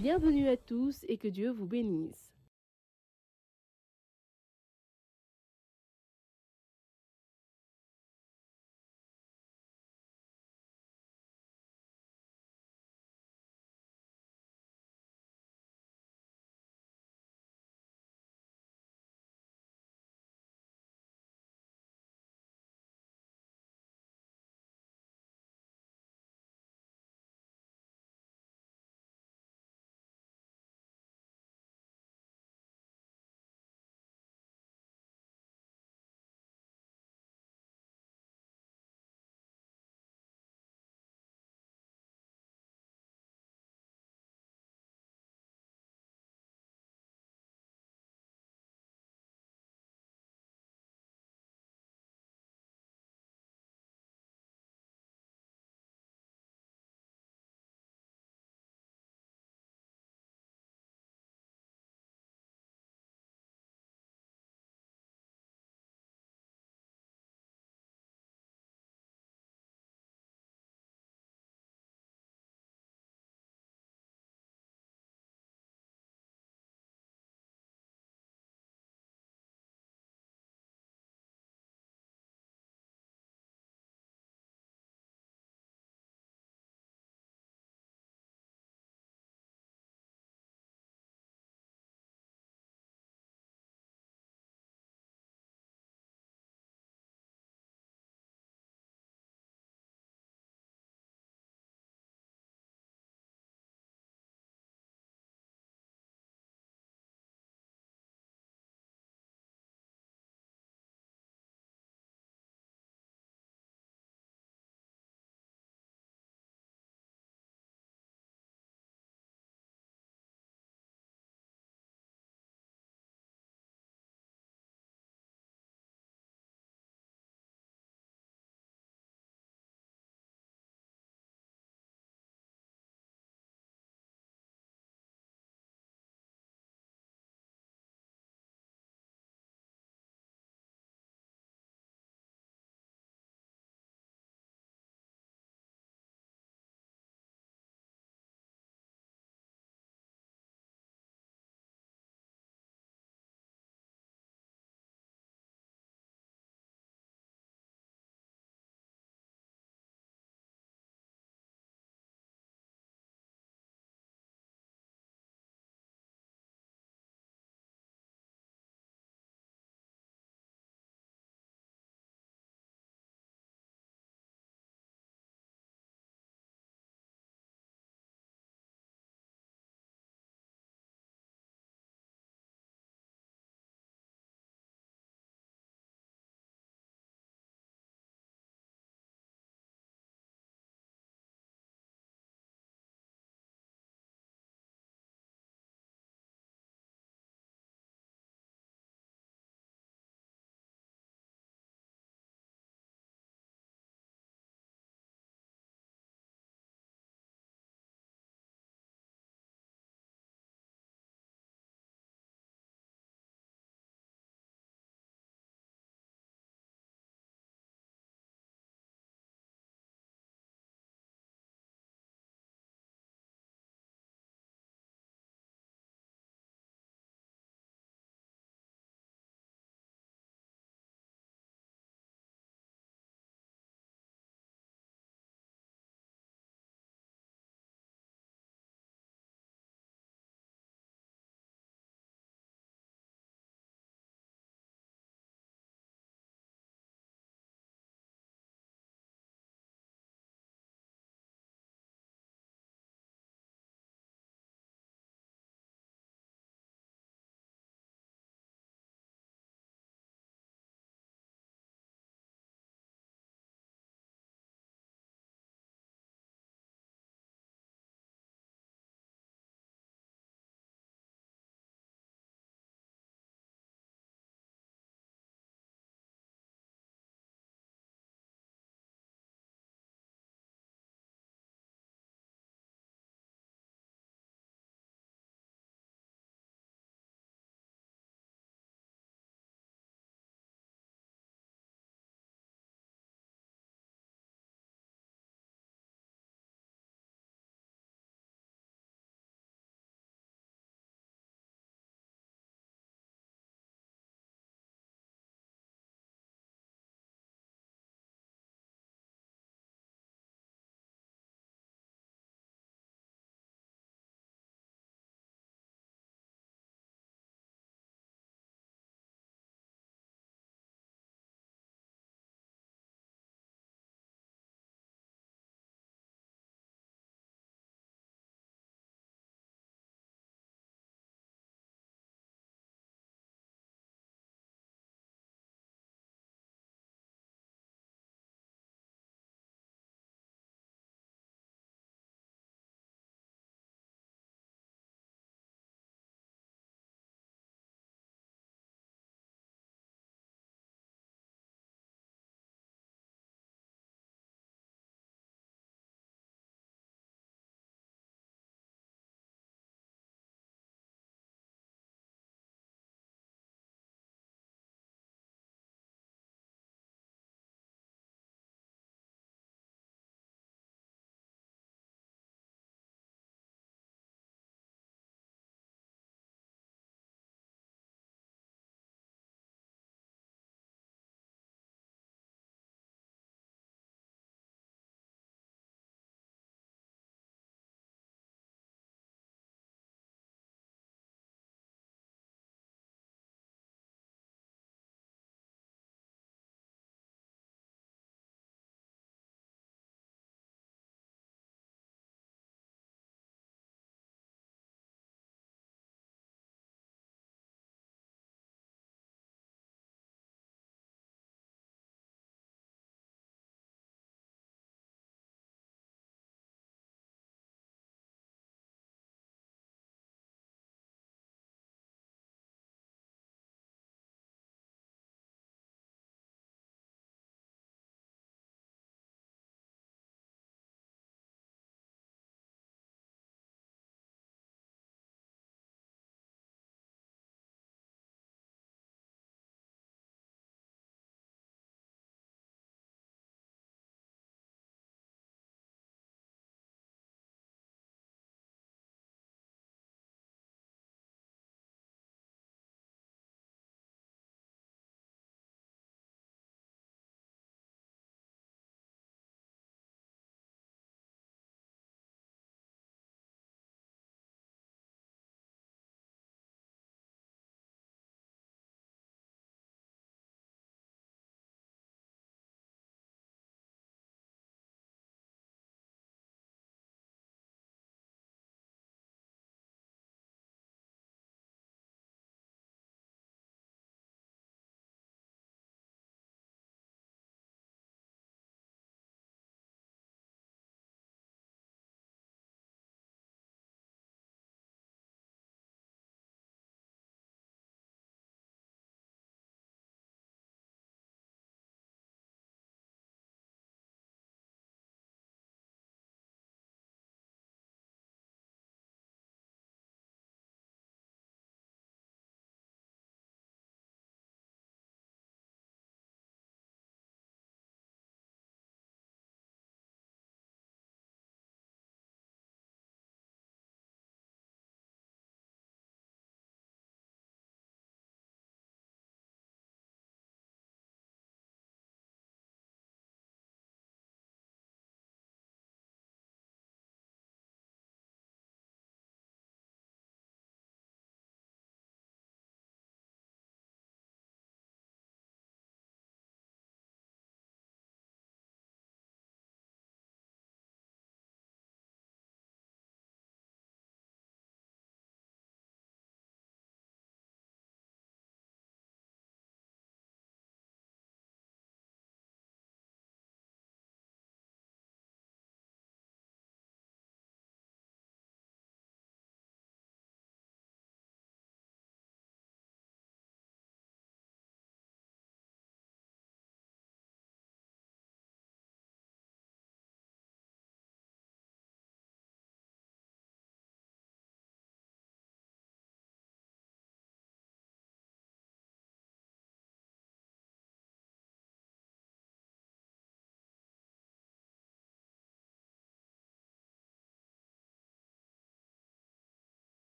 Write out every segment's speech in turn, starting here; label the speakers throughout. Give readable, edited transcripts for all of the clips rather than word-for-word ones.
Speaker 1: Bienvenue à tous et que Dieu vous bénisse.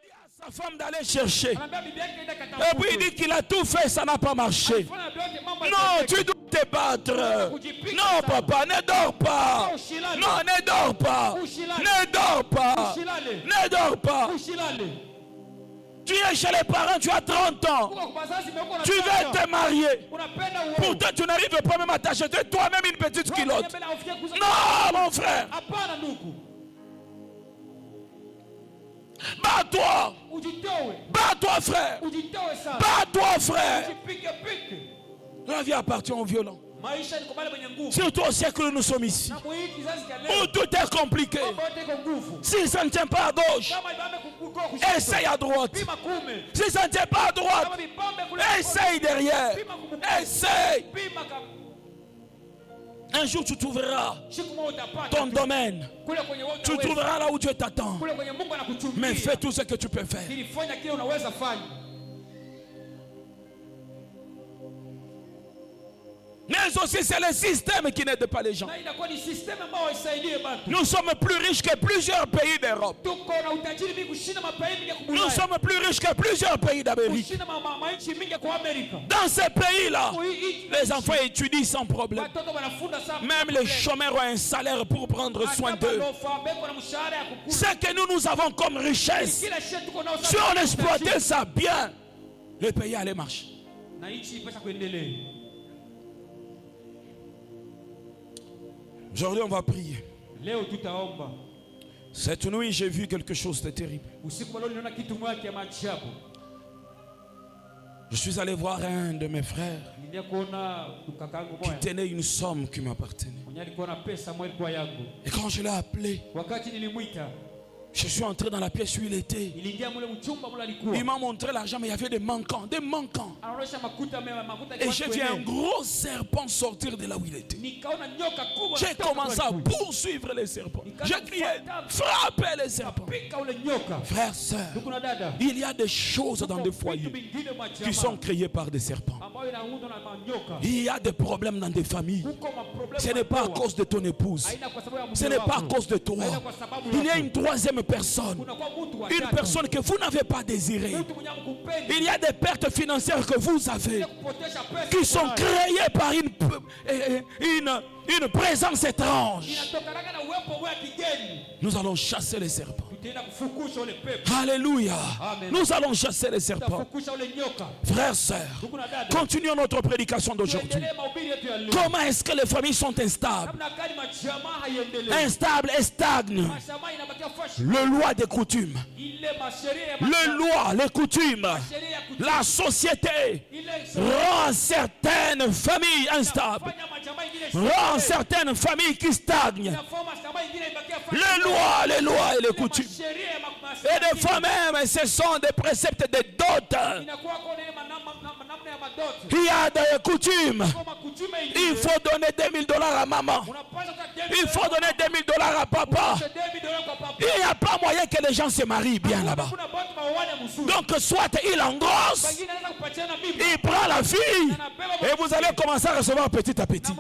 Speaker 2: dit à sa femme d'aller chercher. Et puis il dit qu'il a tout fait, ça n'a pas marché. Non, tu dois te battre. Non, papa, ne dors pas. Non, ne dors pas. Ne dors pas. Ne dors pas. Tu es chez les parents, tu as 30 ans. Tu veux te marier. Pourtant, tu n'arrives pas même à t'acheter toi-même une petite culotte. Non, mon frère. Bats-toi. Bats-toi, frère. Bats-toi, frère. La vie appartient aux violents. Surtout au siècle où nous sommes ici, où tout est compliqué. Si ça ne tient pas à gauche, essaye à droite. Si ça ne tient pas à droite, essaye derrière. Essaye. Un jour tu trouveras ton domaine. Tu trouveras là où Dieu t'attend. Mais fais tout ce que tu peux faire. Mais aussi c'est le système qui n'aide pas les gens. Nous sommes plus riches que plusieurs pays d'Europe. Nous sommes plus riches que plusieurs pays d'Amérique. Dans ces pays-là, les enfants étudient sans problème. Même les chômeurs ont un salaire pour prendre soin d'eux. Ce que nous avons comme richesse, si on exploitait ça bien, le pays allait marcher. Aujourd'hui, on va prier. Cette nuit, j'ai vu quelque chose de terrible. Je suis allé voir un de mes frères qui tenait une somme qui m'appartenait. Et quand je l'ai appelé, je suis entré dans la pièce où il était. Il m'a montré l'argent, mais il y avait des manquants. Des manquants. Et j'ai vu un gros serpent sortir de là où il était. J'ai commencé à poursuivre les serpents. J'ai crié, frappez les serpents. Frères, sœurs, il y a des choses dans des foyers qui sont créées par des serpents. Il y a des problèmes dans des familles. Ce n'est pas à cause de ton épouse. Ce n'est pas à cause de toi. Il y a une troisième personne. Une personne que vous n'avez pas désirée. Il y a des pertes financières que vous avez qui sont créées par une présence étrange. Nous allons chasser les serpents. Alléluia. Nous allons chasser les serpents. Frères, sœurs, continuons notre prédication d'aujourd'hui. Comment est-ce que les familles sont instables? Instables et stagnent. Le loi des coutumes. Le loi, les coutumes. La société rend certaines familles instables. Rend certaines familles qui stagnent. Les lois et les coutumes. Et des fois même, ce sont des préceptes de dot. Il y a des coutumes. Il faut donner $2000 à maman. Il faut donner $2000 à papa. Il n'y a pas moyen que les gens se marient bien là-bas. Donc soit il engrosse, il prend la fille, et vous allez commencer à recevoir petit à petit.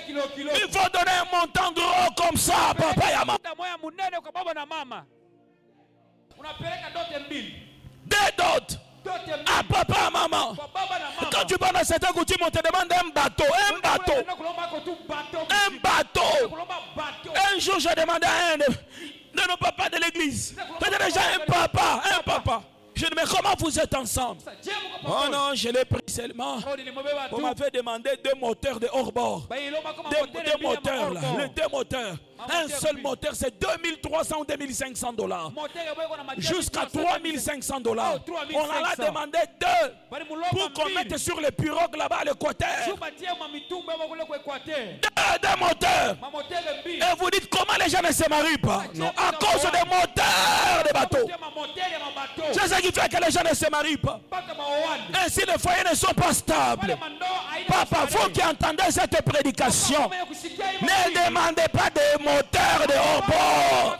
Speaker 2: Il faut donner un montant gros comme ça à papa et à maman. Des dots à papa et à maman. Quand tu vas dans certains coutumes, on te demande un bateau. Un bateau. Un bateau. Un jour, j'ai demandé à un de nos papas de l'église. C'était déjà un papa. Un papa. Je dis, mais comment vous êtes ensemble? Oh non, je l'ai pris seulement. On m'avait demandé 2 moteurs de hors-bord. Deux moteurs là. Les 2 moteurs. Un seul moteur, c'est $2300 ou $2500. Jusqu'à $3500. On en a demandé 2 pour qu'on mette sur les pirogues là-bas à l'équateur. 2 moteurs. Et vous dites comment les gens ne se marient pas? Non, à cause des moteurs des bateaux. C'est ça qui fait que les gens ne se marient pas. Ainsi les foyers ne sont pas stables. Papa, vous qui entendez cette prédication, ne demandez pas des moteurs de hors-bord.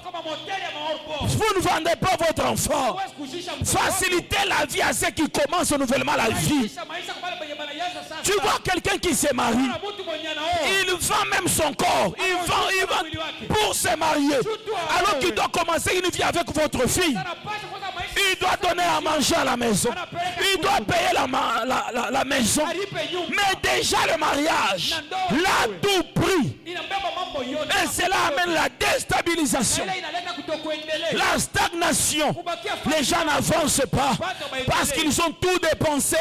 Speaker 2: Vous ne vendez pas votre enfant. Facilitez la vie à ceux qui commencent nouvellement la vie. Tu vois quelqu'un qui se marie, il vend même son corps. Il vend pour se marier. Alors qu'il doit commencer une vie avec votre fille. Il doit donner à manger à la maison. Il doit payer la maison. Mais déjà le mariage, là tout pris. Et cela amène la déstabilisation, la stagnation. Les gens n'avancent pas parce qu'ils ont tout dépensé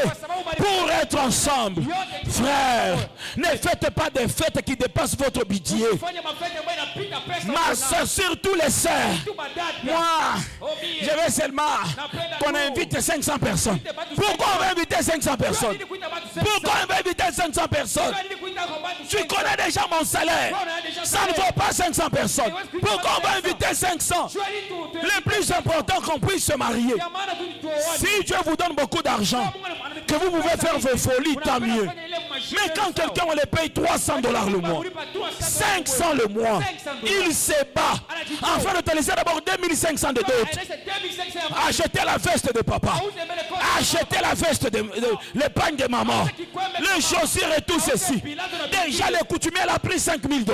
Speaker 2: pour être ensemble. Frère, ne faites pas des fêtes qui dépassent votre budget. Ma soeur, surtout les sœurs, moi, je veux seulement qu'on invite 500 personnes. Pourquoi on va inviter 500 personnes? Pourquoi on va inviter 500 personnes? Tu connais déjà mon salaire. Ça ne vaut pas 500 personnes. Pourquoi on va inviter 500? Le plus important qu'on puisse se marier. Si Dieu vous donne beaucoup d'argent, que vous pouvez faire vos folies, tant mieux. Mais quand quelqu'un on les paye $300 le mois, 500 le mois, il se bat afin de te laisser d'abord 2500 de dot. Acheter la veste de papa, acheter la veste de l'épargne de maman, les chaussures et tout ceci. Déjà les coutumiers elle a pris $5000.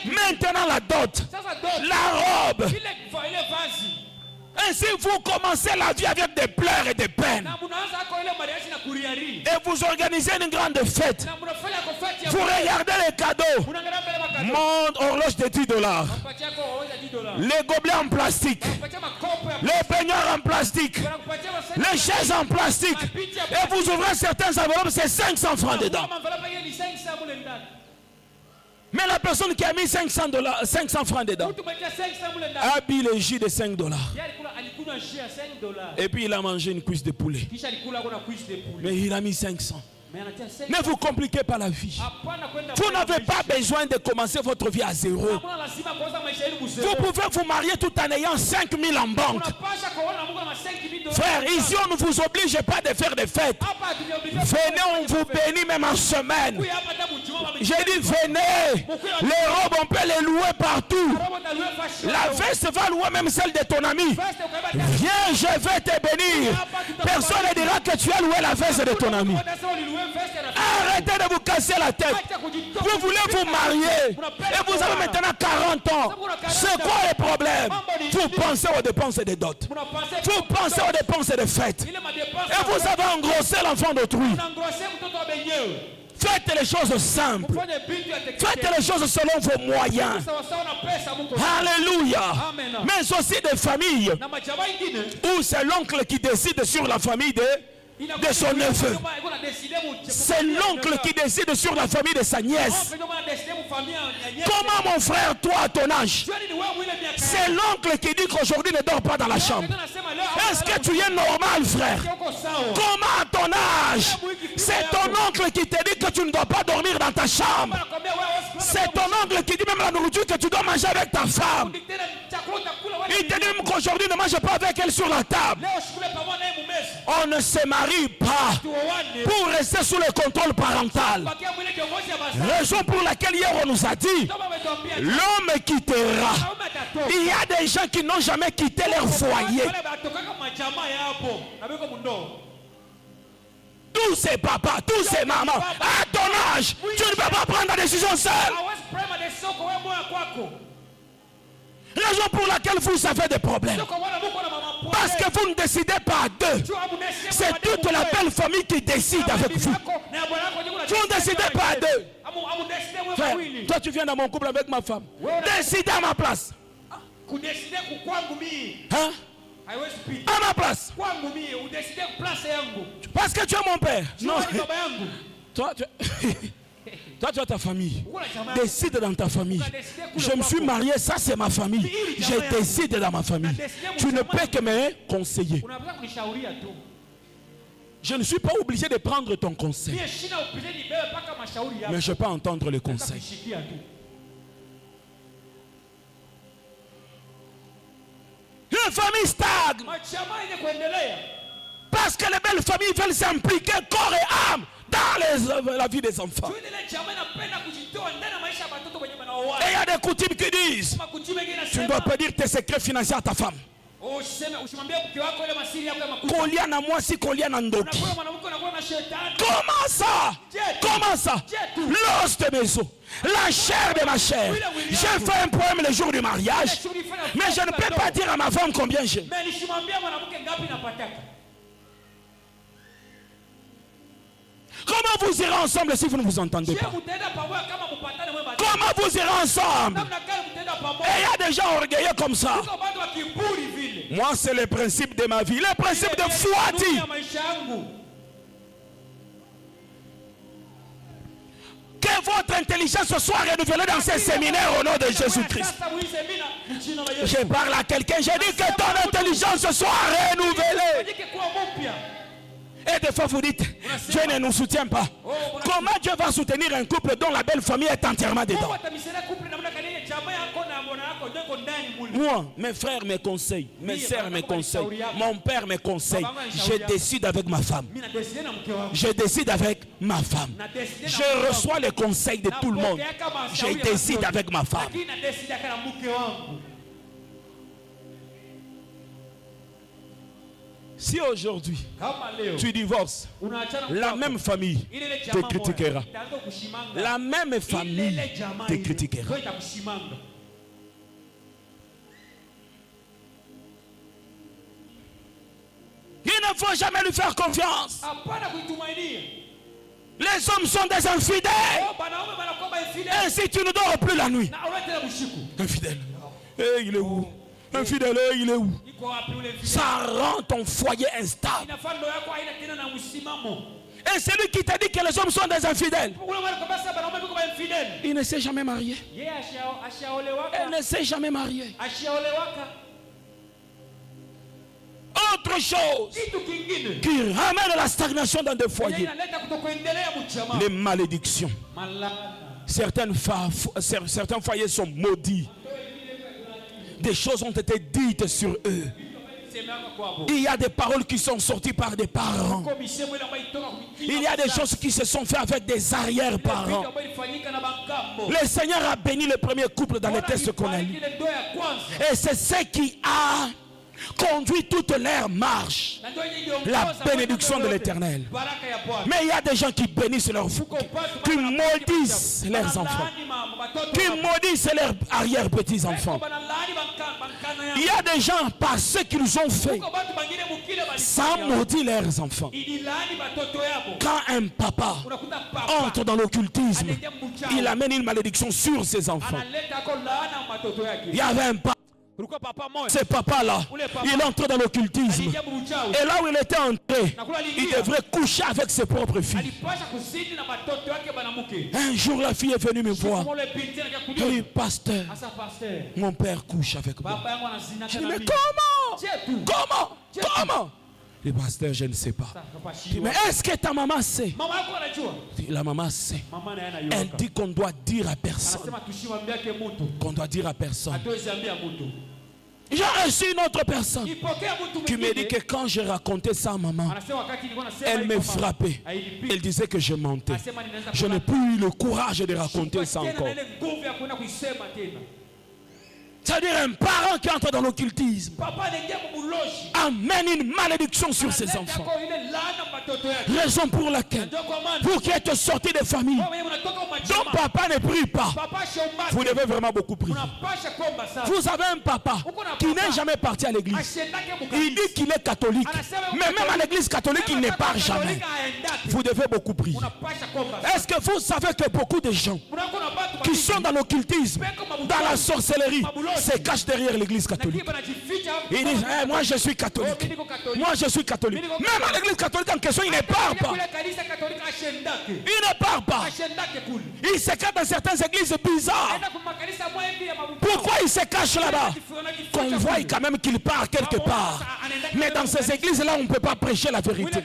Speaker 2: Maintenant la dot, la robe. Ainsi vous commencez la vie avec des pleurs et des peines. Et vous organisez une grande fête. Vous regardez les cadeaux. Mon horloge de $10. Les gobelets en plastique. Les peigneurs en plastique. Les chaises en plastique. Et vous ouvrez certains enveloppes, c'est 500 francs dedans. Mais la personne qui a mis 500 francs dedans a bu le jus de $5. Et puis il a mangé une cuisse de poulet. Mais il a mis 500. Ne vous compliquez pas la vie. Vous n'avez pas besoin de commencer votre vie à zéro. Vous pouvez vous marier tout en ayant 5000 en banque. Frère, ici on ne vous oblige pas de faire des fêtes. Venez, on vous bénit même en semaine. J'ai dit venez. Les robes on peut les louer partout. La veste va louer même celle de ton ami. Viens, je vais te bénir. Personne ne dira que tu as loué la veste de ton ami. Arrêtez de vous casser la tête. Vous voulez vous marier et vous avez maintenant 40 ans. C'est quoi le problème? Vous pensez aux dépenses des dots. Vous pensez aux dépenses des fêtes. Et vous avez engrossé l'enfant d'autrui. Faites les choses simples. Faites les choses selon vos moyens. Alléluia. Mais aussi des familles où c'est l'oncle qui décide sur la famille de son neveu. C'est l'oncle qui décide sur la famille de sa nièce. Comment mon frère, toi à ton âge? C'est l'oncle qui dit qu'aujourd'hui ne dort pas dans la chambre. Est-ce que tu es normal, frère? Comment à ton âge? C'est ton oncle qui te dit que tu ne dois pas dormir dans ta chambre. C'est ton oncle qui dit même la nourriture que tu dois manger avec ta femme. Il te dit même qu'aujourd'hui ne mange pas avec elle sur la table. On ne se marie pas pour rester sous le contrôle parental. Raison pour laquelle hier on nous a dit l'homme quittera. Il y a des gens qui n'ont jamais quitté leur foyer. Tous ces papas, tous ces mamans, à ton âge, tu ne peux pas prendre la décision seul. Raison pour laquelle vous avez des problèmes. Parce que vous ne décidez pas à deux. C'est toute la belle famille qui décide avec vous. Vous ne décidez pas à deux. Frère, toi tu viens dans mon couple avec ma femme. Décidez à ma place. Hein? À ma place. Parce que tu es mon père. Non. Toi, tu as ta famille. Décide dans ta famille. Je me suis marié, ça c'est ma famille. Je décide dans ma famille. Tu ne peux que me conseiller. Je ne suis pas obligé de prendre ton conseil. Mais je peux entendre le conseil. Une famille stagne. Parce que les belles familles veulent s'impliquer corps et âme dans la vie des enfants. Et il y a des coutumes qui disent tu ne dois pas dire tes secrets financiers à ta femme. Kolia na moi si kolia na ndoki. Comment Comment ça? Comment ça? L'os de mes os, la chair de ma chair. J'ai fait un poème le jour du mariage, mais je ne peux pas dire à ma femme combien j'ai. Comment vous irez ensemble si vous ne vous entendez pas? Comment vous irez ensemble? Et il y a des gens orgueilleux comme ça. Moi, c'est le principe de ma vie. Le principe de foi dit. Que votre intelligence soit renouvelée dans ces séminaires au nom de Jésus-Christ. Je parle à quelqu'un, je dis que ton intelligence soit renouvelée. Et des fois vous dites, Dieu ne nous soutient pas. Comment Dieu va soutenir un couple dont la belle famille est entièrement dedans? Moi, mes frères me conseillent, mes sœurs me conseillent, mon père me conseille. Je décide avec ma femme. Je décide avec ma femme. Je reçois les conseils de tout le monde. Je décide avec ma femme. Si aujourd'hui tu divorces, la même famille te critiquera. La même famille te critiquera. Il ne faut jamais lui faire confiance. Les hommes sont des infidèles. Ainsi tu ne dors plus la nuit. Infidèle. Et il est où? Infidèle, il est où? Ça rend ton foyer instable. Et celui qui t'a dit que les hommes sont des infidèles, il ne s'est jamais marié. Elle ne s'est jamais mariée. Autre chose qui ramène la stagnation dans des foyers, les malédictions. Certains foyers sont maudits. Des choses ont été dites sur eux. Il y a des paroles qui sont sorties par des parents. Il y a des choses qui se sont faites avec des arrière-parents. Le Seigneur a béni le premier couple dans les textes qu'on a lus. Et c'est ce qui a conduit toute leur marche, la bénédiction de l'Éternel. Mais il y a des gens qui bénissent leurs enfants, qui maudissent leurs enfants, qui maudissent leurs arrière-petits-enfants. Il y a des gens, par ce qu'ils ont fait, ça maudit leurs enfants. Quand un papa entre dans l'occultisme, il amène une malédiction sur ses enfants. Il y avait un papa. Ce papa-là, il entre dans l'occultisme. Et là où il était entré, il devrait coucher avec ses propres filles. Un jour, la fille est venue me voir. Elle dit, pasteur, mon père couche avec moi. Je dis, mais comment? Comment? Le pasteur, je ne sais pas. Mais est-ce que ta maman sait? La maman sait. Elle dit qu'on doit dire à personne. Qu'on doit dire à personne. J'ai reçu une autre personne qui me dit que quand j'ai raconté ça à maman, elle me frappait. Elle disait que je mentais. Je n'ai plus eu le courage de raconter ça encore. C'est-à-dire un parent qui entre dans l'occultisme amène une malédiction sur ses enfants. Raison pour laquelle, vous qui êtes sortis des familles dont papa ne prie pas, vous devez vraiment beaucoup prier. Vous avez un papa qui n'est jamais parti à l'église. Il dit qu'il est catholique. Mais même à l'église catholique, il ne part jamais. Vous devez beaucoup prier. Est-ce que vous savez que beaucoup de gens qui sont dans l'occultisme, dans la sorcellerie, se cachent derrière l'église catholique? Ils disent, moi je suis catholique. Moi je suis catholique. Même à l'église catholique en question, il ne part pas. Il ne part pas. Il se cache dans certaines églises bizarres. Pourquoi il se cache là-bas? Qu'on voit quand même qu'il part quelque part. Mais dans ces églises-là, on ne peut pas prêcher la vérité.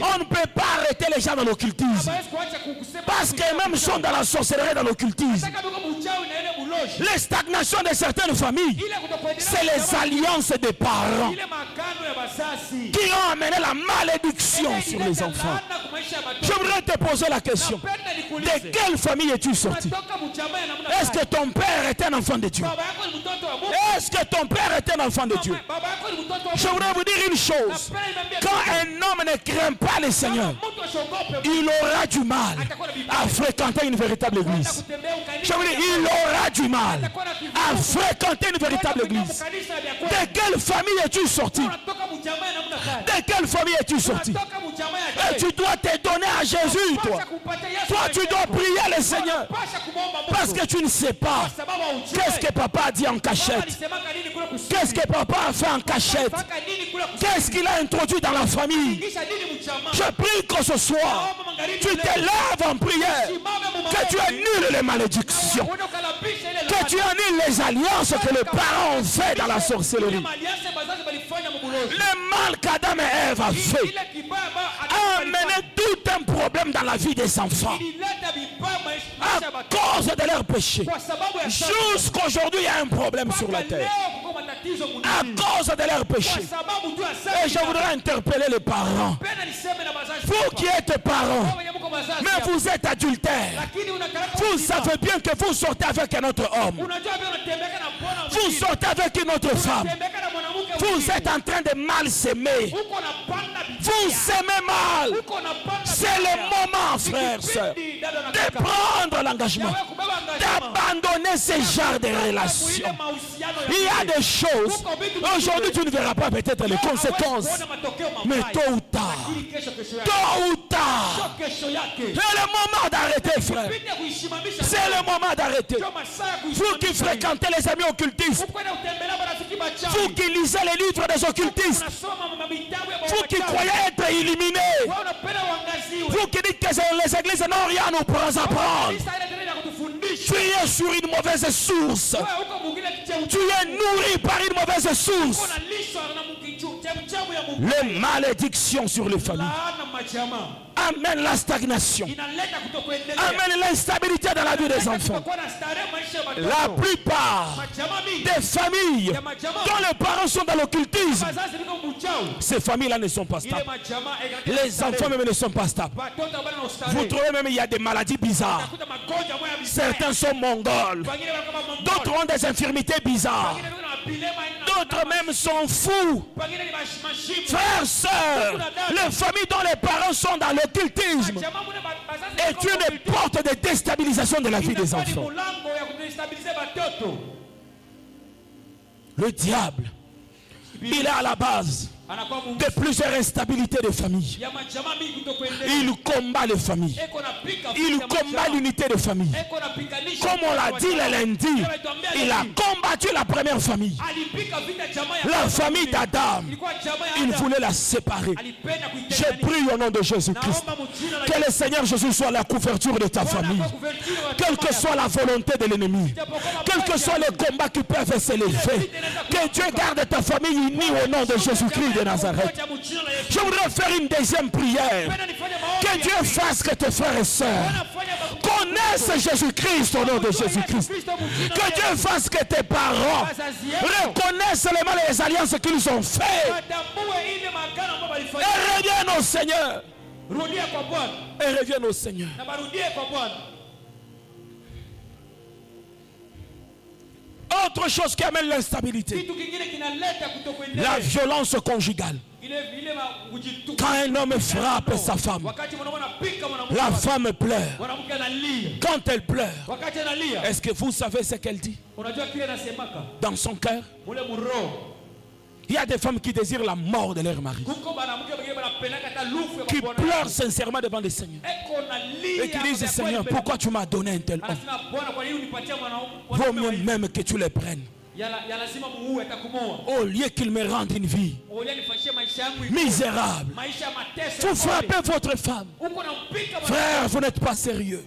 Speaker 2: On ne peut pas arrêter les gens dans l'occultisme. Parce qu'eux-mêmes sont dans la sorcellerie, dans l'occultisme. Les stagnations de certaines familles, c'est les alliances des parents qui ont amené la malédiction sur les enfants. Je voudrais te poser la question. De quelle famille es-tu sorti? Est-ce que ton père est un enfant de Dieu? Est-ce que ton père est un enfant de Dieu? Je voudrais vous dire une chose. Quand un homme ne craint pas le Seigneur, il aura du mal à fréquenter une véritable église. Je veux dire, il aura du mal à fréquenter une véritable église. De quelle famille es-tu sorti? De quelle famille es-tu sorti? Et tu dois te donner à Jésus, toi. Toi, tu dois prier le Seigneur. Parce que tu ne sais pas qu'est-ce que papa a dit en cachette. Qu'est-ce que papa a fait en cachette. Qu'est-ce qu'il a introduit dans la famille. Je prie que ce soir, tu t'élèves en prière. Que tu annules les malédictions. Que tu annules les alliances que les parents ont fait dans la sorcellerie. Le mal qu'Adam et Ève a fait a amené tout un problème dans la vie des enfants. À cause de leurs péchés. Jusqu'aujourd'hui, il y a un problème sur la terre. À cause de leurs péchés. Et je voudrais interpeller les parents. Vous qui êtes parents, mais vous êtes adultères. Vous savez bien que vous sortez avec un autre homme. Vous sortez avec une autre femme. Vous êtes en train de mal s'aimer. Vous s'aimez mal. C'est le moment, frères, sœurs, de prendre l'engagement, d'abandonner ce genre de relations. Il y a des choses, aujourd'hui tu ne verras pas peut-être les conséquences, mais tôt ou tard, c'est le moment d'arrêter, frère. C'est le moment d'arrêter. Vous qui fréquentez les amis occultistes, vous qui lisez les livres des occultistes, vous qui croyez être illuminés, vous qui dites que les églises n'ont rien à nous apprendre, tu es sur une mauvaise source. Tu es nourri par une mauvaise source. Les malédictions sur les familles amènent la stagnation, amènent l'instabilité dans la vie des enfants. La plupart des familles dont les parents sont dans l'occultisme, ces familles-là ne sont pas stables. Les enfants même ne sont pas stables. Vous trouvez même il y a des maladies bizarres. Certains sont mongols, d'autres ont des infirmités bizarres, d'autres même sont fous. Frères, sœurs, les familles dont les parents sont dans l'occultisme est une porte de déstabilisation de la vie des enfants. Le diable, il est à la base de plusieurs instabilités de famille. Il combat les familles. Il combat l'unité de famille. Comme on l'a dit le lundi, il a combattu la première famille. La famille d'Adam, il voulait la séparer. Je prie au nom de Jésus-Christ que le Seigneur Jésus soit la couverture de ta famille. Quelle que soit la volonté de l'ennemi, quels que soient les combats qui peuvent s'élever, que Dieu garde ta famille unie au nom de Jésus-Christ de Nazareth. Je voudrais faire une deuxième prière. Que Dieu fasse que tes frères et sœurs connaissent Jésus-Christ au nom de Jésus-Christ. Que Dieu fasse que tes parents reconnaissent les mal et les alliances qu'ils ont faites et reviennent au Seigneur. Et reviennent au Seigneur. Autre chose qui amène l'instabilité, la violence conjugale. Quand un homme frappe sa femme, la femme pleure. Quand elle pleure, est-ce que vous savez ce qu'elle dit dans son cœur? Il y a des femmes qui désirent la mort de leur mari, qui pleurent sincèrement devant le Seigneur et qui disent: Seigneur, pourquoi tu m'as donné un tel homme? Vaut mieux même que tu les prennes, au lieu qu'il me rende une vie misérable. Vous frappez votre femme. Frère, vous n'êtes pas sérieux.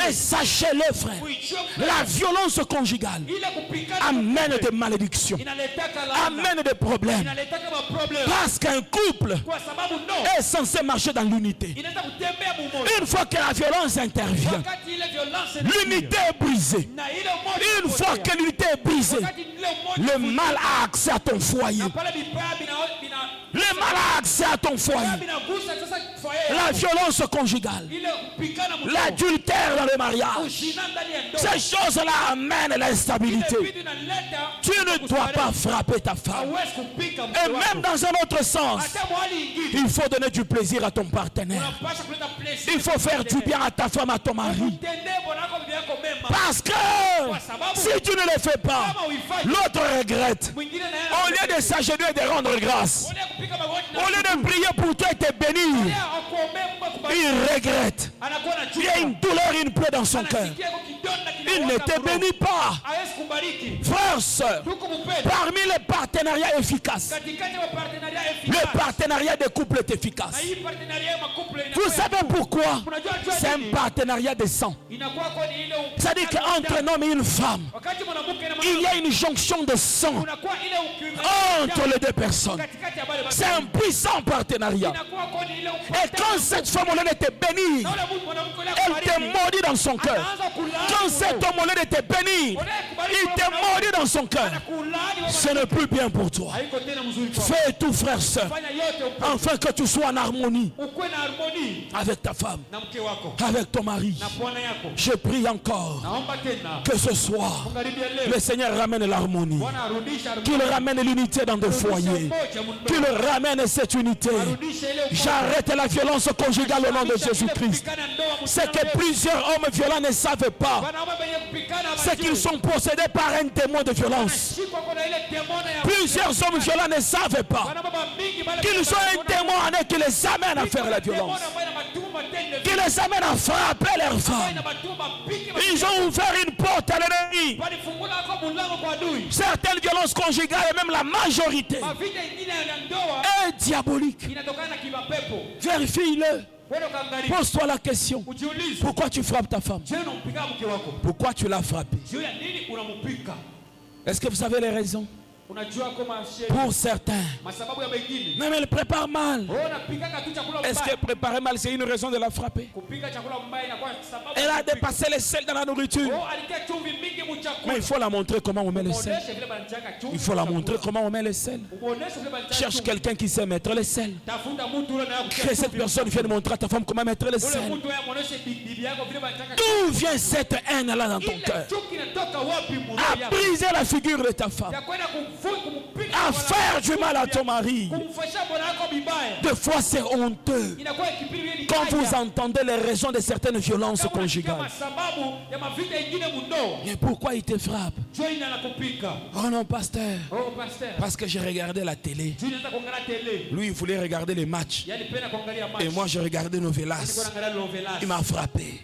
Speaker 2: Et sachez-le, frère, la violence conjugale amène des malédictions, amène des problèmes. Parce qu'un couple est censé marcher dans l'unité. Une fois que la violence intervient, l'unité est brisée. Une fois que l'unité est brisée, le mal a accès à ton foyer. Le mal a accès à ton foyer. La la violence conjugale, l'adultère dans le mariage, ces choses-là amènent l'instabilité. Tu ne dois pas frapper ta femme. Et même dans un autre sens, il faut donner du plaisir à ton partenaire. Il faut faire du bien à ta femme, à ton mari. Parce que si tu ne le fais pas, l'autre regrette. Au lieu de s'agenouiller et de rendre grâce, au lieu de prier pour toi et te bénir, il regrette. Il y a une douleur, une plaie dans son cœur. Il ne te bénit pas. Frères, sœurs, parmi les partenariats efficaces, le partenariat des couples est efficace. Vous savez pourquoi? C'est un partenariat de sang. C'est-à-dire qu'entre un homme et une femme, il y a une jonction de sang entre les deux personnes. C'est un puissant partenariat. Et quand cette femme, au lieu de te bénir, elle te maudit dans son cœur. Quand cet homme, au lieu de te bénir, il te maudit dans son cœur, ce n'est plus bien pour toi. Fais tout, frère, sœur, afin que tu sois en harmonie avec ta femme, avec ton mari. Je prie encore que ce soir, le Seigneur ramène l'harmonie, qu'il ramène l'unité dans des foyers, qu'il ramène cette unité. J'arrête la violence conjugale au nom de Jésus-Christ. C'est que plusieurs hommes violents ne savent pas, c'est qu'ils sont possédés par un démon de violence. Plusieurs hommes violents ne savent pas qu'ils ont un démon en eux qui les amène à faire la violence, qui les amène à frapper leurs femmes. Ils ont ouvert une porte à l'ennemi. Certaines violences conjugales et même la majorité est diabolique. Vérifie-le. Pose-toi la question. Pourquoi tu frappes ta femme? Pourquoi tu l'as frappée? Est-ce que vous savez les raisons? Pour certains, même elle prépare mal. Est-ce qu'elle prépare mal, c'est une raison de la frapper? Elle a dépassé les sels dans la nourriture. Mais il faut la montrer comment on met les sels. Il faut la montrer comment on met les sels. Cherche quelqu'un qui sait mettre les sels. Que cette personne vienne montrer à ta femme comment mettre les sels. D'où vient cette haine-là dans ton cœur? À briser la figure de ta femme, à faire du mal à ton mari. Des fois c'est honteux quand vous entendez les raisons de certaines violences conjugales. Mais pourquoi il te frappe? Oh non, pasteur, parce que j'ai regardé la télé. Lui il voulait regarder les matchs et moi j'ai regardé Novelas. Il m'a frappé.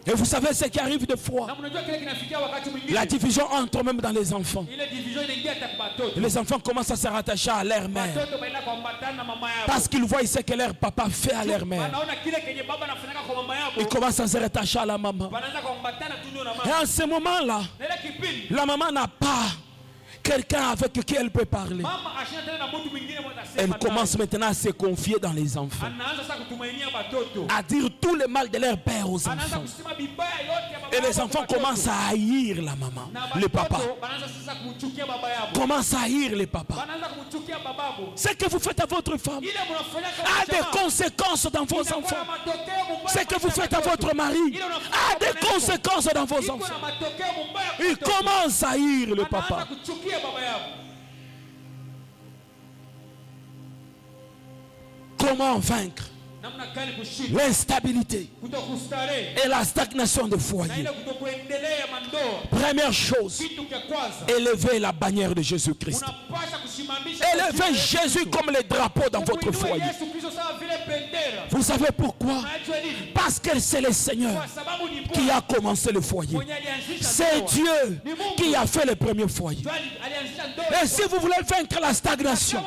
Speaker 2: Et vous savez ce qui arrive des fois? La division entre même dans les enfants. Les enfants commencent à se rattacher à leur mère parce qu'ils voient ce que leur papa fait à leur mère. Ils commencent à se rattacher à la maman. Et en ce moment-là, la maman n'a pas quelqu'un avec qui elle peut parler. Elle commence maintenant à se confier dans les enfants, à dire tout le mal de leur père aux enfants. Et les enfants commencent à haïr la maman, le papa. Commencent à haïr les papas. Ce que vous faites à votre femme a des conséquences dans vos enfants. Ce que vous faites à votre mari a des conséquences dans vos enfants. Ils commencent à haïr le papa. Comment vaincre l'instabilité et la stagnation de foyer? Première chose, élevez la bannière de Jésus-Christ. Élevez Jésus comme le drapeau dans votre foyer. Vous savez pourquoi? Parce que c'est le Seigneur qui a commencé le foyer. C'est Dieu qui a fait le premier foyer. Et si vous voulez vaincre la stagnation,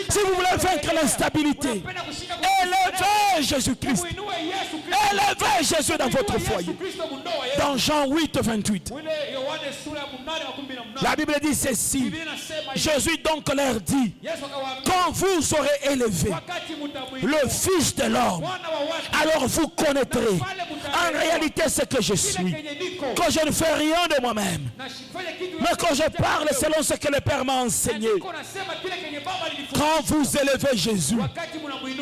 Speaker 2: si vous voulez vaincre l'instabilité, élevez Jésus-Christ. Élevez Jésus dans votre foyer. Dans Jean 8, 28, la Bible dit ceci. Jésus donc leur dit: quand vous aurez élevé le Fils de l'homme, alors vous connaîtrez En réalité, c'est que je suis. Que je ne fais rien de moi-même. Mais quand je parle selon ce que le Père m'a enseigné. Quand vous élevez Jésus,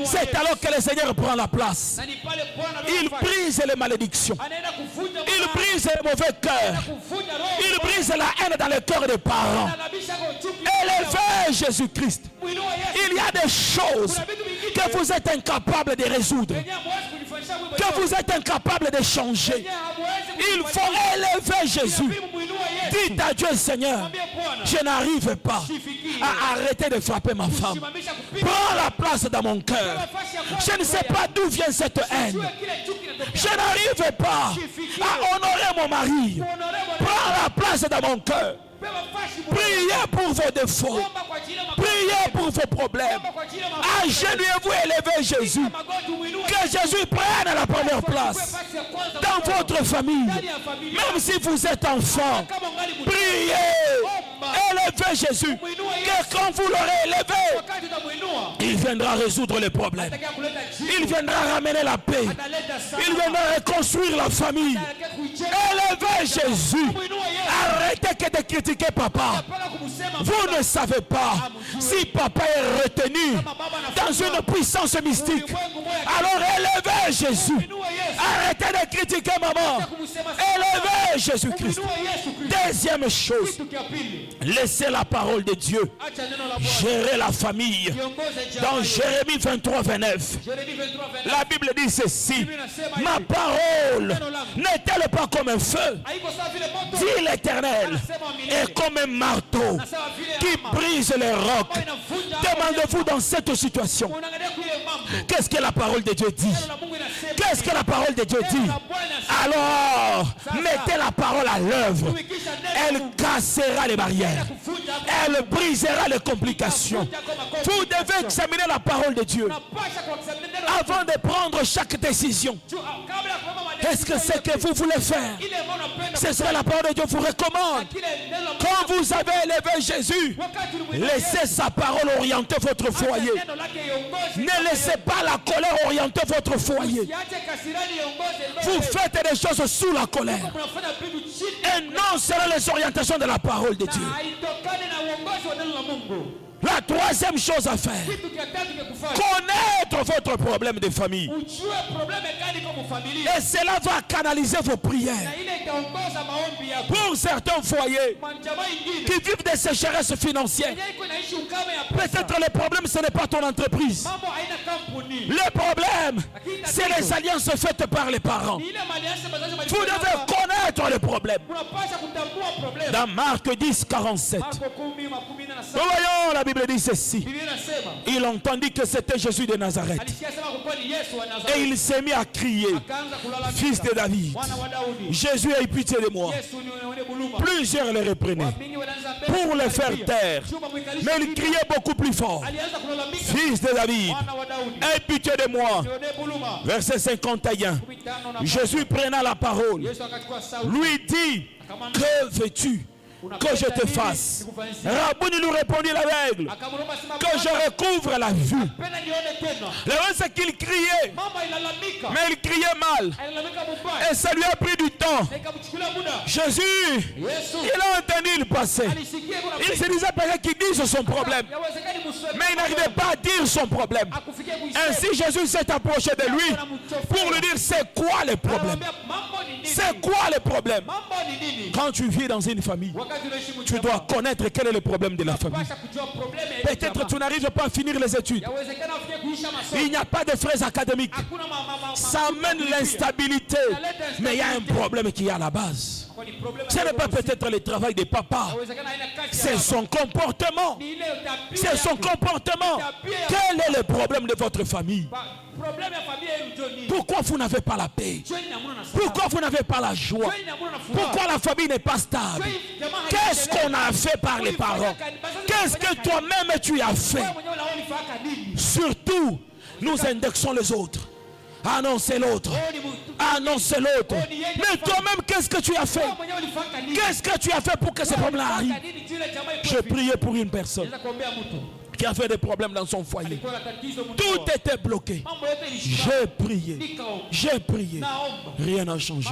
Speaker 2: c'est alors que le Seigneur prend la place. Il brise les malédictions. Il brise les mauvais cœurs. Il brise la haine dans le cœur des parents. Élevez Jésus-Christ. Il y a des choses que vous êtes incapable de résoudre, que vous êtes incapable de changer. Il faut élever Jésus. Dites à Dieu, Seigneur, je n'arrive pas à arrêter de frapper ma femme. Prends la place dans mon cœur. Je ne sais pas d'où vient cette haine. Je n'arrive pas à honorer mon mari. Prends la place dans mon cœur. Priez pour vos défauts. Priez pour vos problèmes. Agenouillez-vous et élevez Jésus. Que Jésus prenne la première place dans votre famille. Même si vous êtes enfant, priez. Élevez Jésus. Que quand vous l'aurez élevé, il viendra résoudre les problèmes. Il viendra ramener la paix. Il viendra reconstruire la famille. Élevez Jésus. Arrêtez que de critiquer papa. Vous ne savez pas si papa est retenu dans une puissance mystique. Alors élevez Jésus. Arrêtez de critiquer maman. Élevez Jésus-Christ. Deuxième chose, laissez la parole de Dieu gérer la famille. Dans Jérémie 23, 29, la Bible dit ceci: ma parole n'est-elle pas comme un feu, dit l'Éternel, et comme un marteau qui brise les rocs? Demandez-vous dans cette situation, qu'est-ce que la parole de Dieu dit? Qu'est-ce que la parole de Dieu dit? Alors, mettez la parole à l'œuvre. Elle cassera les barrières. Elle brisera les complications. Vous devez examiner la parole de Dieu avant de prendre chaque décision. Est-ce que c'est que vous voulez faire? C'est ce que la parole de Dieu vous recommande. Quand vous avez élevé Jésus, laissez sa parole orienter votre foyer. Ne laissez pas la colère orienter votre foyer. Vous faites des choses sous la colère. Et non, selon les orientations de la parole de Dieu. La troisième chose à faire, connaître votre problème de famille. Et cela va canaliser vos prières. Pour certains foyers qui vivent des sécheresses financières, peut-être le problème ce n'est pas ton entreprise. Le problème, c'est les alliances faites par les parents. Vous devez connaître le problème. Dans Marc 10, 47, nous voyons la Bible dit ceci: il entendit que c'était Jésus de Nazareth et il s'est mis à crier, fils de David, Jésus aie pitié de moi. Plusieurs le reprenaient pour le faire taire, mais il criait beaucoup plus fort, fils de David, aie pitié de moi. Verset 51, Jésus prenant la parole lui dit: que veux-tu que je te fasse? Rabouni nous répondit l'aveugle: que je recouvre la vue. Le vrai c'est qu'il criait, mais il criait mal, et ça lui a pris du temps. Jésus, il a entendu le passé. Il se disait peut-être qu'il dise son problème, mais il n'arrivait pas à dire son problème. Ainsi Jésus s'est approché de lui pour lui dire: c'est quoi le problème? C'est quoi le problème? Quand tu vis dans une famille, tu dois connaître quel est le problème de la famille. Peut-être tu n'arrives pas à finir les études. Il n'y a pas de frais académiques. Ça amène l'instabilité. Mais il y a un problème qui est à la base. Ce n'est pas peut-être le travail de papa. C'est son comportement. C'est son comportement. Quel est le problème de votre famille? Pourquoi vous n'avez pas la paix? Pourquoi vous n'avez pas la joie? Pourquoi la famille n'est pas stable? Qu'est-ce qu'on a fait par les parents? Qu'est-ce que toi-même tu as fait? Surtout, nous indexons les autres. Ah non, c'est l'autre. Ah non, c'est l'autre. Mais toi-même, qu'est-ce que tu as fait? Qu'est-ce que tu as fait pour que ce problème arrive? Je priais pour une personne qui avait des problèmes dans son foyer. Tout était bloqué. J'ai prié. J'ai prié. Rien n'a changé.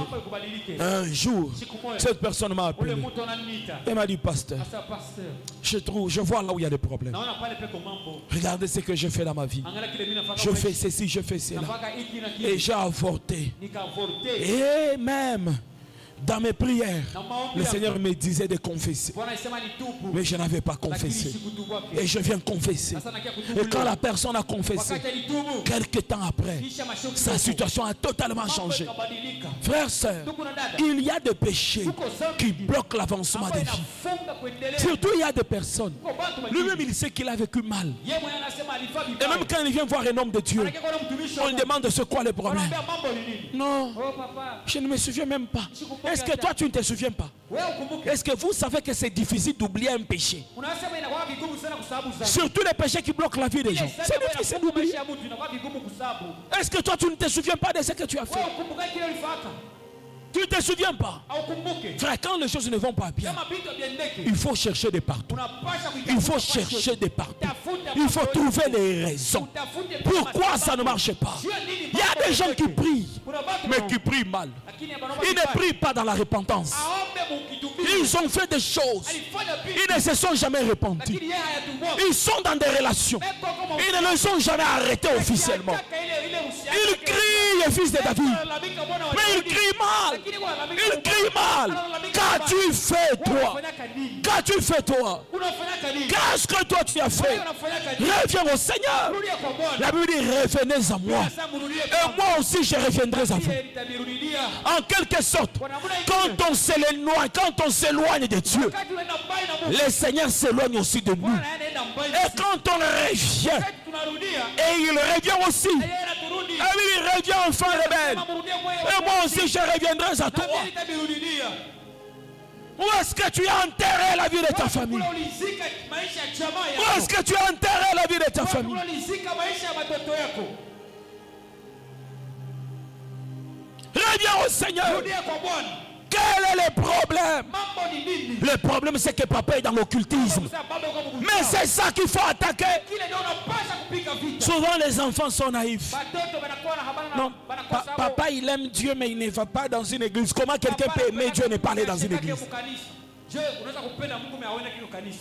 Speaker 2: Un jour, cette personne m'a appelé. Elle m'a dit, pasteur, je vois là où il y a des problèmes. Regardez ce que je fais dans ma vie. Je fais ceci, je fais cela. Et j'ai avorté. Et même dans mes prières, le Seigneur me disait de confesser. Mais je n'avais pas confessé. Et je viens confesser. Et quand la personne a confessé, quelques temps après, sa situation a totalement changé. Frères, sœurs, il y a des péchés qui bloquent l'avancement des vies. Surtout, il y a des personnes. Lui-même, il sait qu'il a vécu mal. Et même quand il vient voir un homme de Dieu, on lui demande c'est quoi le problème. Non, je ne me souviens même pas. Est-ce que toi tu ne te souviens pas? Est-ce que vous savez que c'est difficile d'oublier un péché? Surtout les péchés qui bloquent la vie des gens. C'est difficile d'oublier. Est-ce que toi tu ne te souviens pas de ce que tu as fait? Tu ne te souviens pas? Frère, quand les choses ne vont pas bien, il faut chercher de partout. Il faut chercher de partout. Il faut trouver les raisons. Pourquoi ça ne marche pas? Il y a des gens qui prient, mais qui prient mal. Ils ne prient pas dans la repentance. Ils ont fait des choses. Ils ne se sont jamais repentis. Ils sont dans des relations. Ils ne le sont jamais arrêtés officiellement. Ils crient, fils de David. Mais ils crient mal. Il crie mal. Qu'as-tu fait toi? Qu'as-tu fait toi? Qu'est-ce que toi tu as fait? Reviens au Seigneur. La Bible dit revenez à moi. Et moi aussi je reviendrai à vous. En quelque sorte, quand on s'éloigne de Dieu, le Seigneur s'éloigne aussi de nous. Et quand on revient, et il revient aussi. Et il revient enfin rebelle. Et moi aussi je reviendrai à toi. Où est-ce que tu as enterré la vie de ta famille? Où est-ce que tu as enterré la vie de ta famille? Reviens au Seigneur. Quel est le problème? Le problème c'est que papa est dans l'occultisme. Mais c'est ça qu'il faut attaquer. Souvent les enfants sont naïfs. Non, papa il aime Dieu mais il ne va pas dans une église. Comment quelqu'un peut aimer Dieu et ne pas aller dans une église?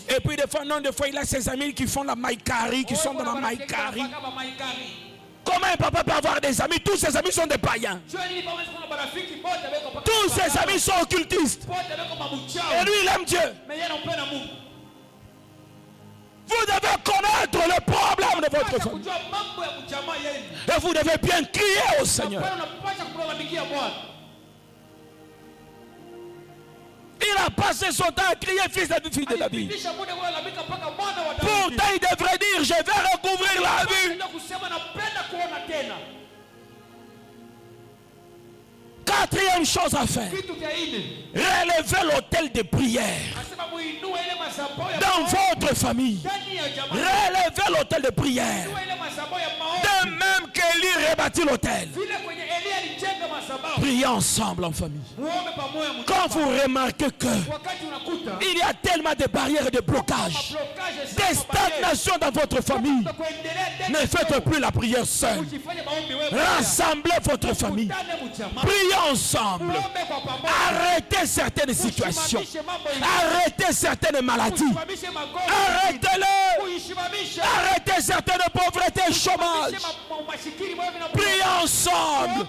Speaker 2: Et puis des fois il a ses amis qui font la maïkari, qui sont dans la maïkari. Comment un papa peut avoir des amis? Tous ses amis sont des païens. Tous ses amis sont occultistes. Et lui il aime Dieu. Vous devez connaître le problème de votre famille. Et vous devez bien crier au Seigneur. Il a passé son temps à crier fils de David. Pourtant il devrait dire je vais recouvrir la vue. Quatrième chose à faire, relevez l'autel de prière dans votre famille. Relevez l'autel de prière. De même qu'Élie rebâtit l'autel. Priez ensemble en famille. Quand vous remarquez que il y a tellement de barrières et de blocages, des stagnations dans votre famille, ne faites plus la prière seule. Rassemblez votre famille. Priez ensemble. Arrêtez certaines situations. Arrêtez certaines maladies. Arrêtez-les. Arrêtez certaines pauvretés et chômage. Priez ensemble.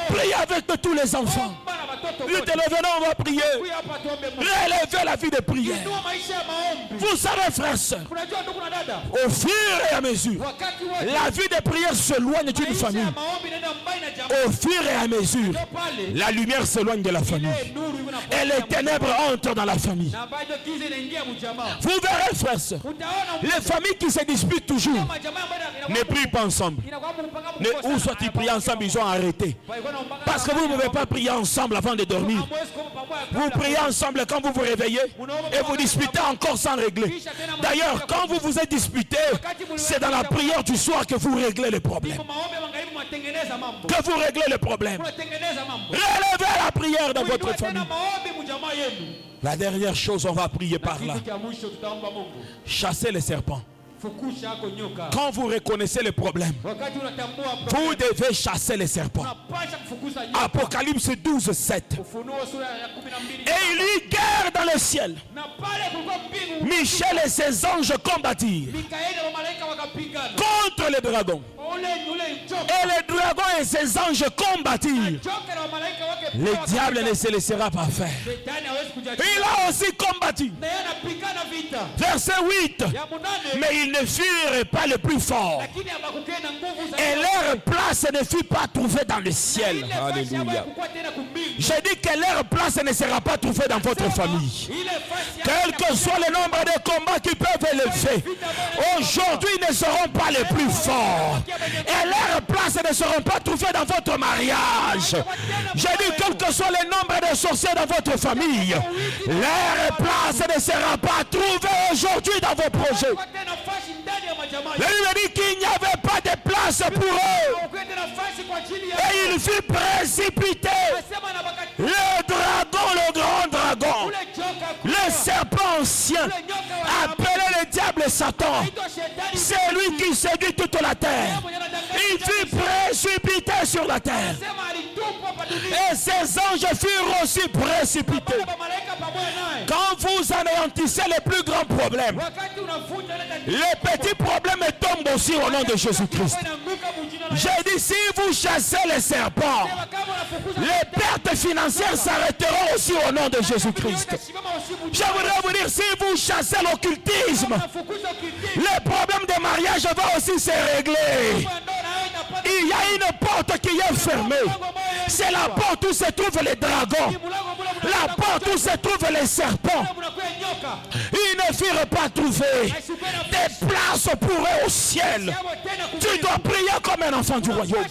Speaker 2: Priez avec tous les enfants. Venons, on va prier. Relevez la vie de prière. Vous savez, frères et sœurs, au fur et à mesure, la vie de prière s'éloigne d'une famille. Au fur et à mesure, la lumière s'éloigne de la famille. Et les ténèbres entrent dans la famille. Vous verrez, frères et sœurs, les familles qui se disputent toujours ne prient pas ensemble. Ou soit ils prient ensemble, ils ont arrêté. Parce que vous ne pouvez pas prier ensemble avant de dormir. Vous priez ensemble quand vous vous réveillez et vous disputez encore sans régler. D'ailleurs, quand vous vous êtes disputé, c'est dans la prière du soir que vous réglez les problèmes. Que vous réglez les problèmes. Relevez la prière dans votre famille. La dernière chose, on va prier par là. Chassez les serpents. Quand vous reconnaissez les problèmes, vous devez chasser les serpents. Apocalypse 12, 7. Et il y eut guerre dans le ciel. Michel et ses anges combattirent contre les dragons. Et les dragons et ses anges combattirent. Le diable ne se laissera pas faire. Il a aussi combattu. Verset 8. Mais ils ne furent pas les plus forts. Et leur place ne fut pas trouvée dans le ciel. Alléluia. J'ai dit que leur place ne sera pas trouvée dans votre famille. Quel que soit le nombre de combats qui peuvent élever, aujourd'hui ils ne seront pas les plus forts. Et leurs places ne seront pas trouvées dans votre mariage. J'ai dit quel que soit le nombre de sorciers dans votre famille, leur place ne sera pas trouvée aujourd'hui dans vos projets. La Bible dit qu'il n'y avait pas de place pour eux. Et il fut précipité. Le dragon, le grand dragon, le serpent ancien, appelé le diable Satan, c'est lui qui séduit toute la terre. Il fut précipité sur la terre. Et ses anges furent aussi précipités. Quand vous anéantissez les plus grands problèmes, les petits problèmes tombent aussi au nom de Jésus-Christ. J'ai dit, si vous chassez les serpents, les pertes financières s'arrêteront aussi au nom de Jésus-Christ. Je voudrais vous dire, si vous chassez l'occultisme, les problèmes de mariage vont aussi se régler. Il y a une porte qui est fermée. C'est la porte où se trouvent les dragons. La porte où se trouvent les serpents. Ils ne furent pas trouvés des places pour eux au ciel. Tu dois prier comme un enfant du royaume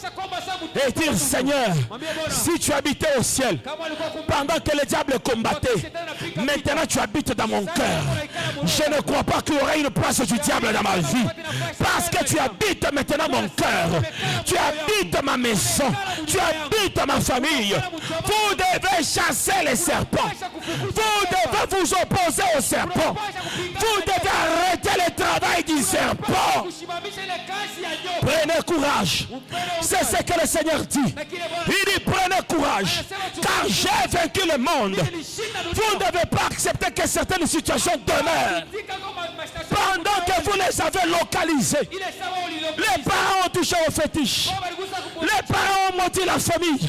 Speaker 2: et dire, Seigneur, si tu habitais au ciel pendant que le diable combattait, maintenant tu habites dans mon cœur. Je ne crois pas qu'il y aurait une place du diable dans ma vie, parce que tu habites maintenant mon cœur. Tu habites ma maison. Tu habites ma famille. Vous devez chasser les serpents. Vous devez vous opposer aux serpents. Vous devez arrêter le travail du serpent. Prenez courage. C'est ce que le Seigneur dit. Il dit, prenez courage, car j'ai vaincu le monde. Vous ne devez pas accepter que certaines situations demeurent pendant que vous les avez localisées. Les parents ont touché au fétiche. Les parents ont menti la famille.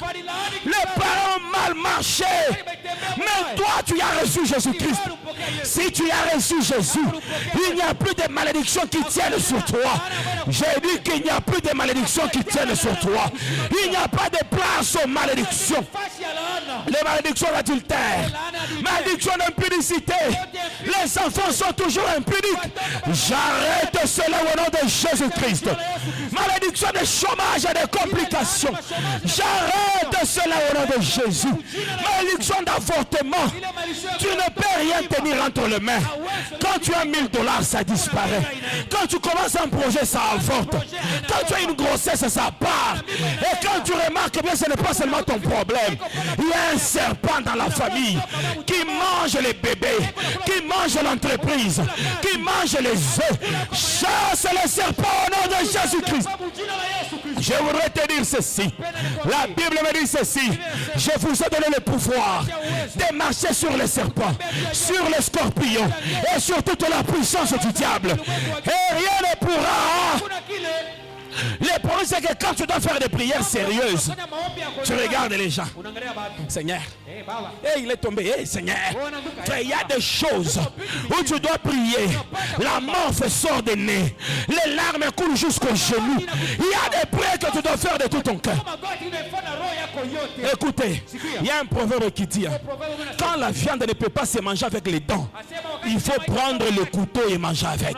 Speaker 2: Les parents ont mal marché. Mais toi, tu as reçu Jésus-Christ. Si tu as reçu Jésus, il n'y a plus de malédictions qui tiennent sur toi. J'ai dit qu'il n'y a plus de malédictions qui tiennent sur toi. Il n'y a pas de place aux malédictions. Les malédictions d'adultère, malédictions d'impudicité. Les enfants sont toujours impudiques. J'arrête cela au nom de Jésus-Christ. Malédiction de chômage et de complications. J'arrête cela au nom de Jésus. Malédiction d'avortement. Tu ne peux rien tenir entre les mains. Quand tu as $1000, ça disparaît. Quand tu commences un projet, ça avorte. Quand tu as une grossesse, ça part. Et quand tu remarques bien, ce n'est pas seulement ton problème. Il y a un serpent dans la famille qui mange les bébés, qui mange l'entreprise, qui mange les œufs. Chasse les serpents au nom de Jésus-Christ. Je voudrais te dire ceci. La Bible me dit ceci. Je vous ai donné le pouvoir de marcher sur les serpents, sur les scorpions et sur toute la puissance du diable. Et rien ne pourra. Le problème, c'est que quand tu dois faire des prières sérieuses, tu regardes les gens. Seigneur, il est tombé. Seigneur, il y a des choses où tu dois prier. La morphe sort des nez. Les larmes coulent jusqu'au genou. Il y a des prières que tu dois faire de tout ton cœur. Écoutez, il y a un proverbe qui dit, quand la viande ne peut pas se manger avec les dents, il faut prendre le couteau et manger avec.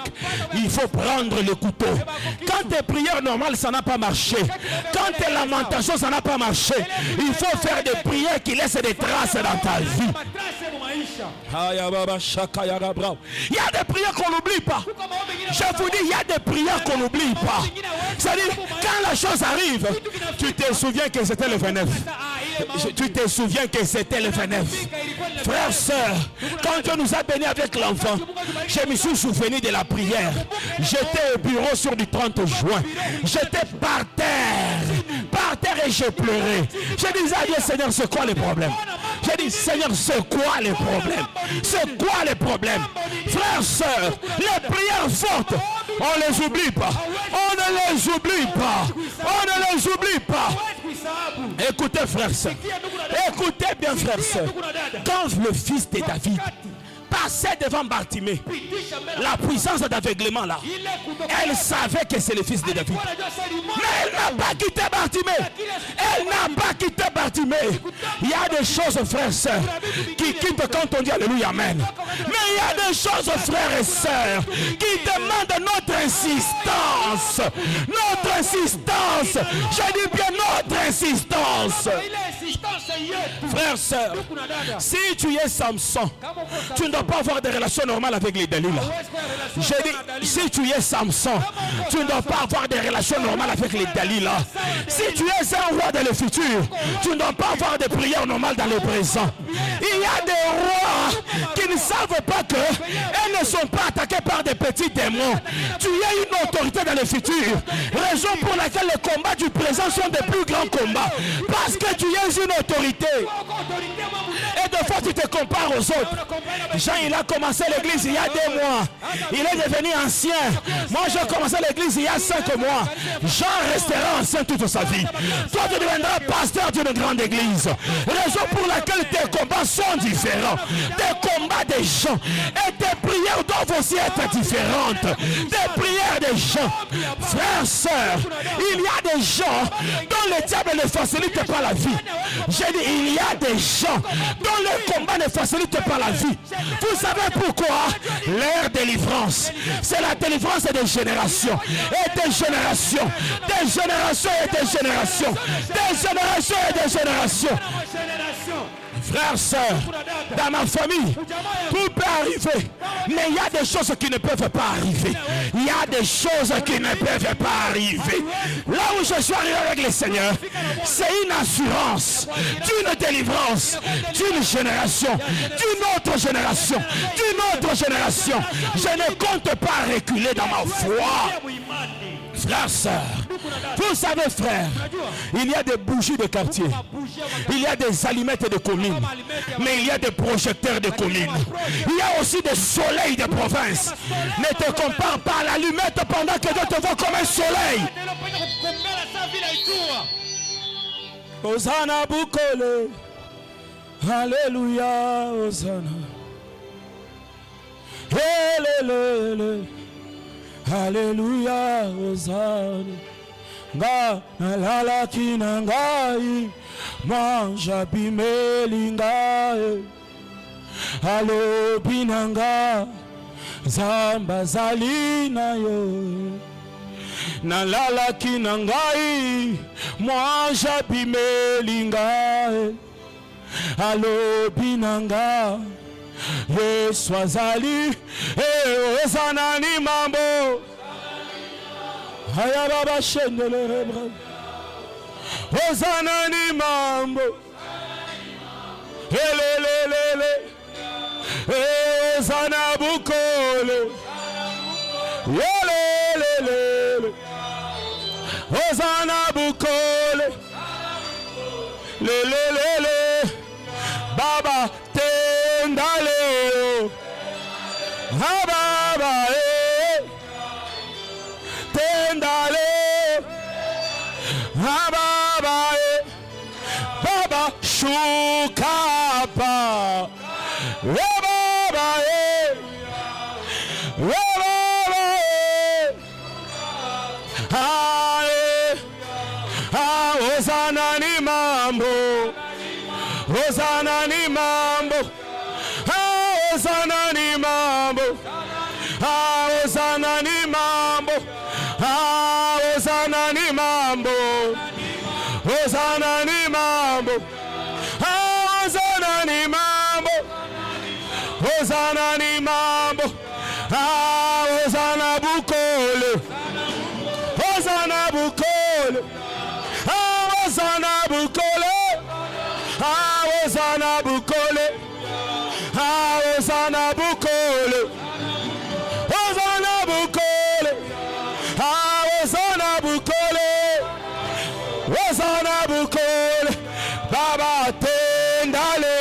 Speaker 2: Il faut prendre le couteau. Quand tes prières normales, ça n'a pas marché. Quand tes lamentations, ça n'a pas marché. Il faut faire des prières qui laissent des traces dans ta vie. Il y a des prières qu'on n'oublie pas. Je vous dis, il y a des prières qu'on n'oublie pas. C'est-à-dire, quand la chose arrive, tu te souviens que c'était le 29. Tu te souviens que c'était le 29. Frères, sœurs, quand Dieu nous a bénis avec l'enfant, je me suis souvenu de la prière. J'étais au bureau sur du 30 juin. J'étais par terre et je pleurais. Je disais à Dieu, Seigneur, c'est quoi le problème? J'ai dit, Seigneur, c'est quoi le problème? C'est quoi le problème? Frères, sœurs, les prières fortes, on ne les oublie pas. On ne les oublie pas. On ne les oublie pas. Écoutez, frères, sœurs. Écoutez bien, frères, sœurs. Quand le fils de David passait devant Bartimée, la puissance d'aveuglement là, elle savait que c'est le fils de David. Mais elle n'a pas quitté Bartimée. Elle n'a pas quitté Bartimée. Il y a des choses, frères et sœurs, qui quittent quand on dit Alléluia, Amen. Mais il y a des choses, frères et sœurs, qui demandent notre insistance. Notre insistance. Je dis bien notre insistance. Frères et sœurs, si tu es Samson, tu ne dois pas avoir des relations normales avec les Dalila. J'ai dit, si tu es Samson, tu ne dois pas avoir des relations normales avec les Dalila. Si tu es un roi dans le futur, tu ne dois pas avoir des prières normales dans le présent. Il y a des rois qui ne savent pas qu'elles ne sont pas attaquées par des petits démons. Tu es une autorité dans le futur. Raison pour laquelle les combats du présent sont des plus grands combats. Parce que tu es une autorité. Et de fois tu te compares aux autres. Jean, il a commencé l'église il y a 2 mois. Il est devenu ancien. Moi, j'ai commencé l'église il y a 5 mois. Jean restera ancien toute sa vie. Toi, tu deviendras pasteur d'une grande église. Raison pour laquelle tes combats sont différents. Tes combats des gens. Et tes prières doivent aussi être différentes. Tes prières des gens. Frères, sœurs, il y a des gens dont le diable ne facilite pas la vie. J'ai dit, il y a des gens dont le combat ne facilite pas la vie. Vous savez pourquoi? Leur délivrance, c'est la délivrance des générations et des générations, des générations et des générations, des générations et des générations. Frères, sœurs, dans ma famille, tout peut arriver. Mais il y a des choses qui ne peuvent pas arriver. Il y a des choses qui ne peuvent pas arriver. Là où je suis arrivé avec le Seigneur, c'est une assurance d'une délivrance, d'une génération, d'une autre génération, d'une autre génération. Je ne compte pas reculer dans ma foi. Frères, sœurs, vous savez, frères, il y a des bougies de quartier, il y a des allumettes de communes, mais il y a des projecteurs de communes. Il y a aussi des soleils de province. Ne te compare pas à l'allumette pendant que Dieu te voit comme un soleil. Hosanna Bukole, Alléluia, Hosanna. Helele. Alléluia, Hosanna. Nga nalala kina ngai, manja bimeli ngai. Alobi nanga, zamba zalina yo. Nalala kina ngai, manja bimeli ngai. Alobi nanga. Yesu azali, Hosanna ni mambo. Haya baba shendele rebra. Hosanna ni mambo. Helelelele. Hosanna bukole. Helelelele. Hosanna bukole. Lelelele. Baba tendaleo. Baba tendaleo. Baba Baba shukapa. Baba Hosanna ni mambo. Hosanna ni mambo. Hosanna ni mambo. Hosanna ni mambo. Hosanna ni mambo. Hosanna ni mambo. Hosanna ni mambo. Hosanna ni mambo. Hosanna bukole. Hosanna bukole. Hosanna bukole. Hosana Bukole. Hosana Bukole. Hosana Bukole. Hosana Bukole. Hosana Bukole. Baba tendale.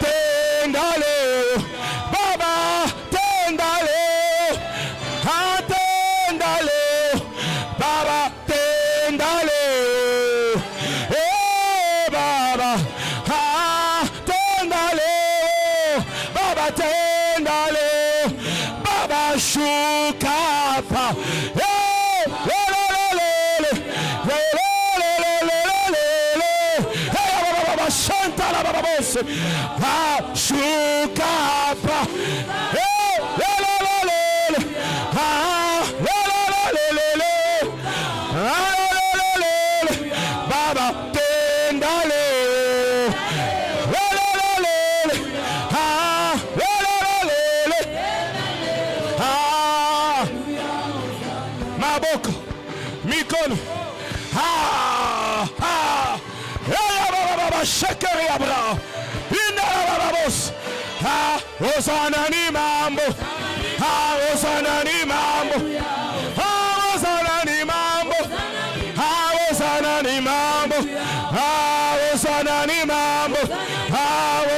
Speaker 2: Tendale. Baba tendale. Tendale. Baba tendale. Baba tendale. Baba tendale. Baba shukapa. Shukapa. Baba tendale. Maboko mikono. Shekeri abra. Hosana ni mambo. Hosana ni mambo. Hosana ni mambo. Hosana ni mambo. Hosana ni mambo.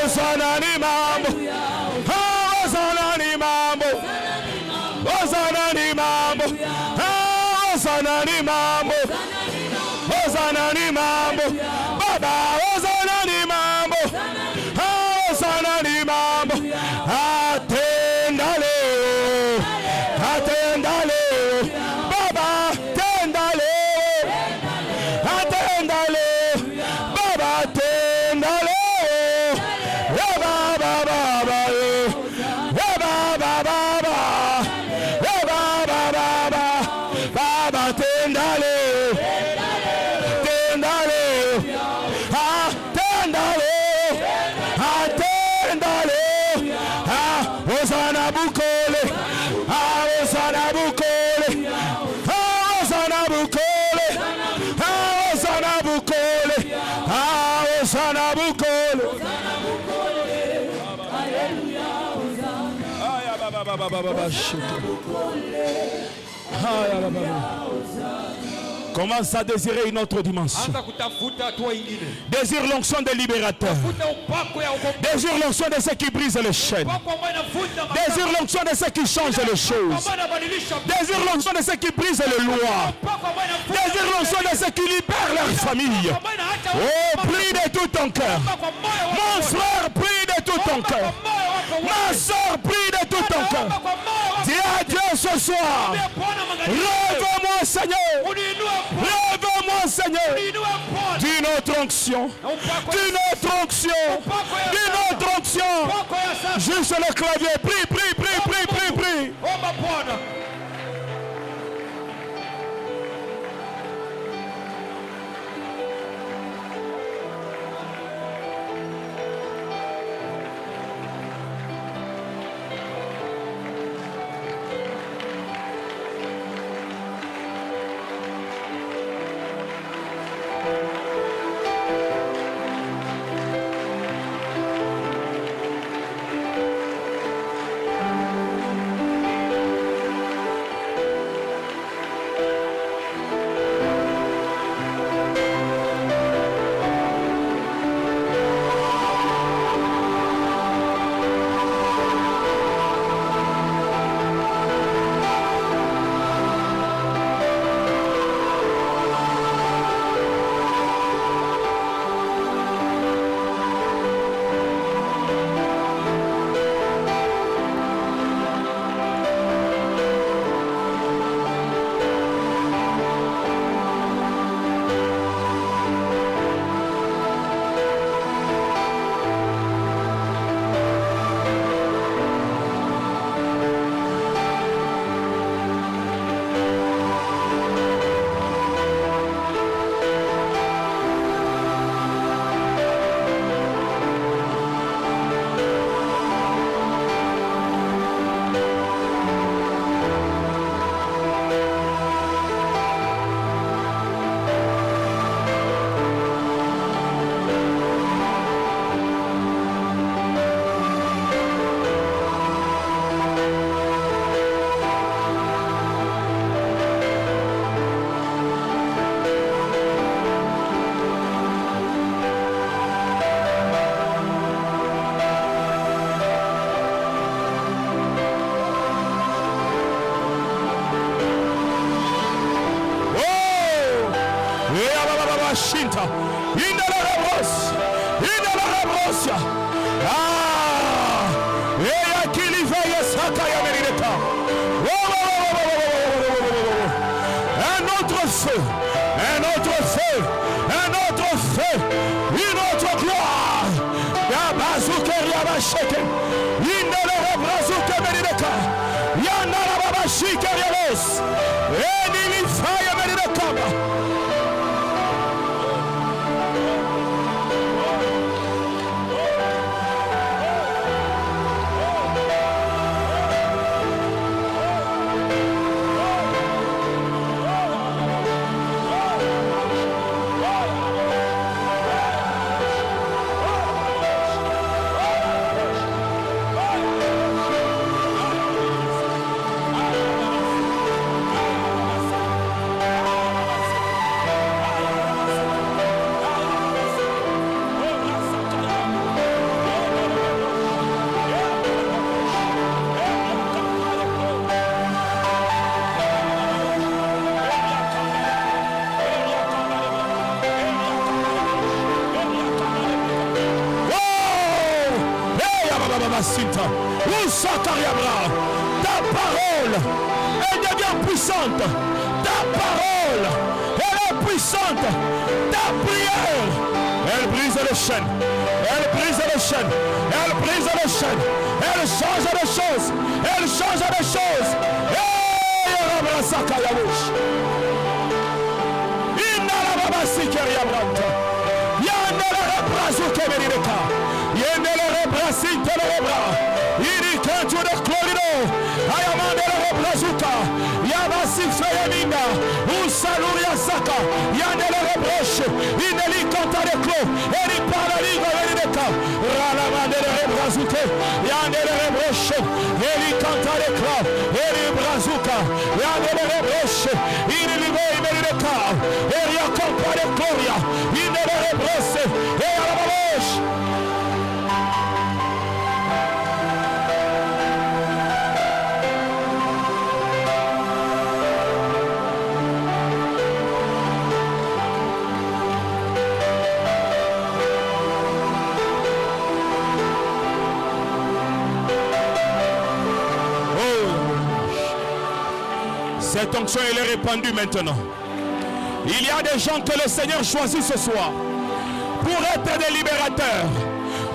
Speaker 2: Hosana ni mambo. Hosana ni mambo. Hosana ni mambo. Hosana ni mambo. Hosana ni mambo. Baba hosana ni mambo. Hosana ni mambo. Atendale. Atendale. Baba tendale. Atendale. Baba tendale. Baba baba baba. Baba baba baba. Baba baba baba. Baba tendale. Tendale. Atendale. Atendale. Hosana Bukole. Hosana Bukole. Hosana Bukole. Hosana Bukole. Hosana Bukole. Aya baba baba baba. Aya baba. Commence à désirer une autre dimension. Désire l'onction des libérateurs. Désire l'onction de ceux qui brisent les chaînes. Désire l'onction de ceux qui changent les choses. Désire l'onction de ceux qui brisent les lois. Désire l'onction de ceux qui libèrent leur famille. Oh, prie de tout ton cœur. Mon frère, prie de tout ton cœur. Ma soeur, prie de tout ton cœur. Dis à Dieu ce soir. Lève-moi, Seigneur. Lève-moi, Seigneur. D'une autre onction. D'une autre onction. D'une autre onction. Juste le clavier. Prie, prie, prie, prie, prie, prie. Shinta. Un autre feu, un autre feu, un autre feu, une autre gloire. Yabazuke Yabasheke, Indele Brazuke Merideka, Yanara Babashike Yabos, Enili Fire Merideka. Ta parole, elle devient puissante. Ta parole, elle est puissante. Ta prière, elle brise les chaînes. Elle brise les chaînes. Elle brise les chaînes. Elle change les choses. Elle change les choses. Usaluria Saka, Yanele Reproche, Ineli Canta de Clos, Eri Paraligo, Erideka, Ralamandele Rebrazuke, Yanele Reproche, Eli Canta de Clos, Eri Brazuka, Yanele Reproche, Ineligo, Erideka, Eria Compa de Gloria, Inele Reproche, Eria Cette onction, elle est répandue maintenant. Il y a des gens que le Seigneur choisit ce soir pour être des libérateurs,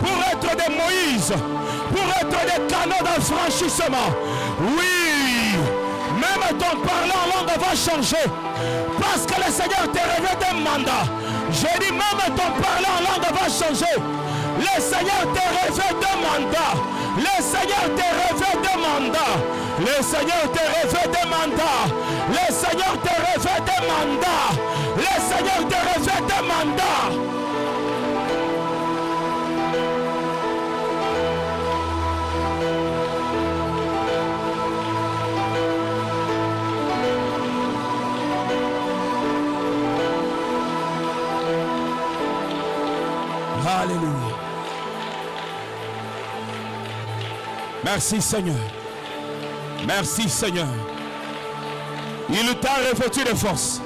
Speaker 2: pour être des Moïse, pour être des canaux d'affranchissement. Oui, même ton parler en langue va changer parce que le Seigneur te revêt d'un mandat. J'ai dit même ton parler en langue va changer. Le Seigneur te revêt d'un mandat. Le Seigneur te revêt d'un mandat. Le Seigneur te revêt d'un mandat. Le Seigneur te revêt d'un mandat. Le Seigneur te revêt d'un mandat. Alléluia. Merci Seigneur. Merci Seigneur. Il t'a revêtu de force.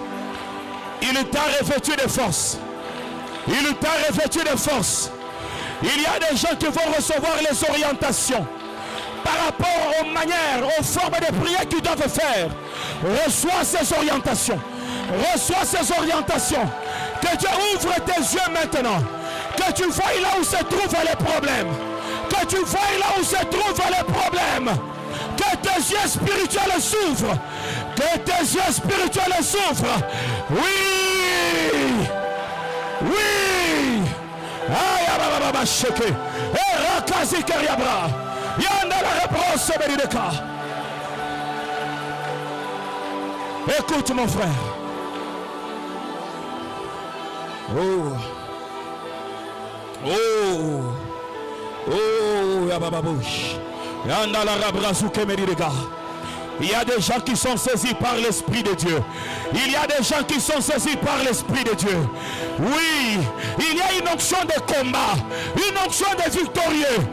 Speaker 2: Il t'a revêtu de force. Il t'a revêtu de force. Il y a des gens qui vont recevoir les orientations par rapport aux manières, aux formes de prière qu'ils doivent faire. Reçois ces orientations. Reçois ces orientations. Que Dieu ouvre tes yeux maintenant. Que tu vois là où se trouvent les problèmes. Que tu vois là où se trouvent les problèmes. Que tes yeux spirituels s'ouvrent. Que tes yeux spirituels s'ouvrent. Oui. Oui. Aïe, ababa, sheke. Et rakazi kariabra. Yanda la réponse bénideka. Écoute mon frère. Oh. Oh. Oh, yabababouche. Il y a des gens qui sont saisis par l'Esprit de Dieu. Il y a des gens qui sont saisis par l'Esprit de Dieu. Oui, il y a une onction de combat, une onction de victorieux.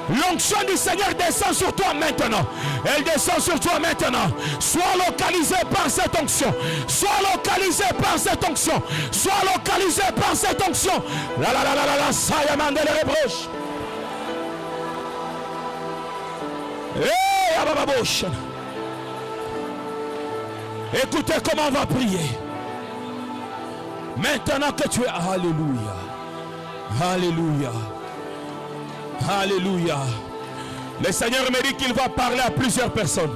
Speaker 2: L'onction du Seigneur descend sur toi maintenant. Elle descend sur toi maintenant. Sois localisé par cette onction. Sois localisé par cette onction. Sois localisé par cette onction. La la la la la la, ça y est, mandel rebroche. Hey, abababouche. Écoutez comment on va prier. Maintenant que tu es... Alléluia. Alléluia. Alléluia. Le Seigneur me dit qu'il va parler à plusieurs personnes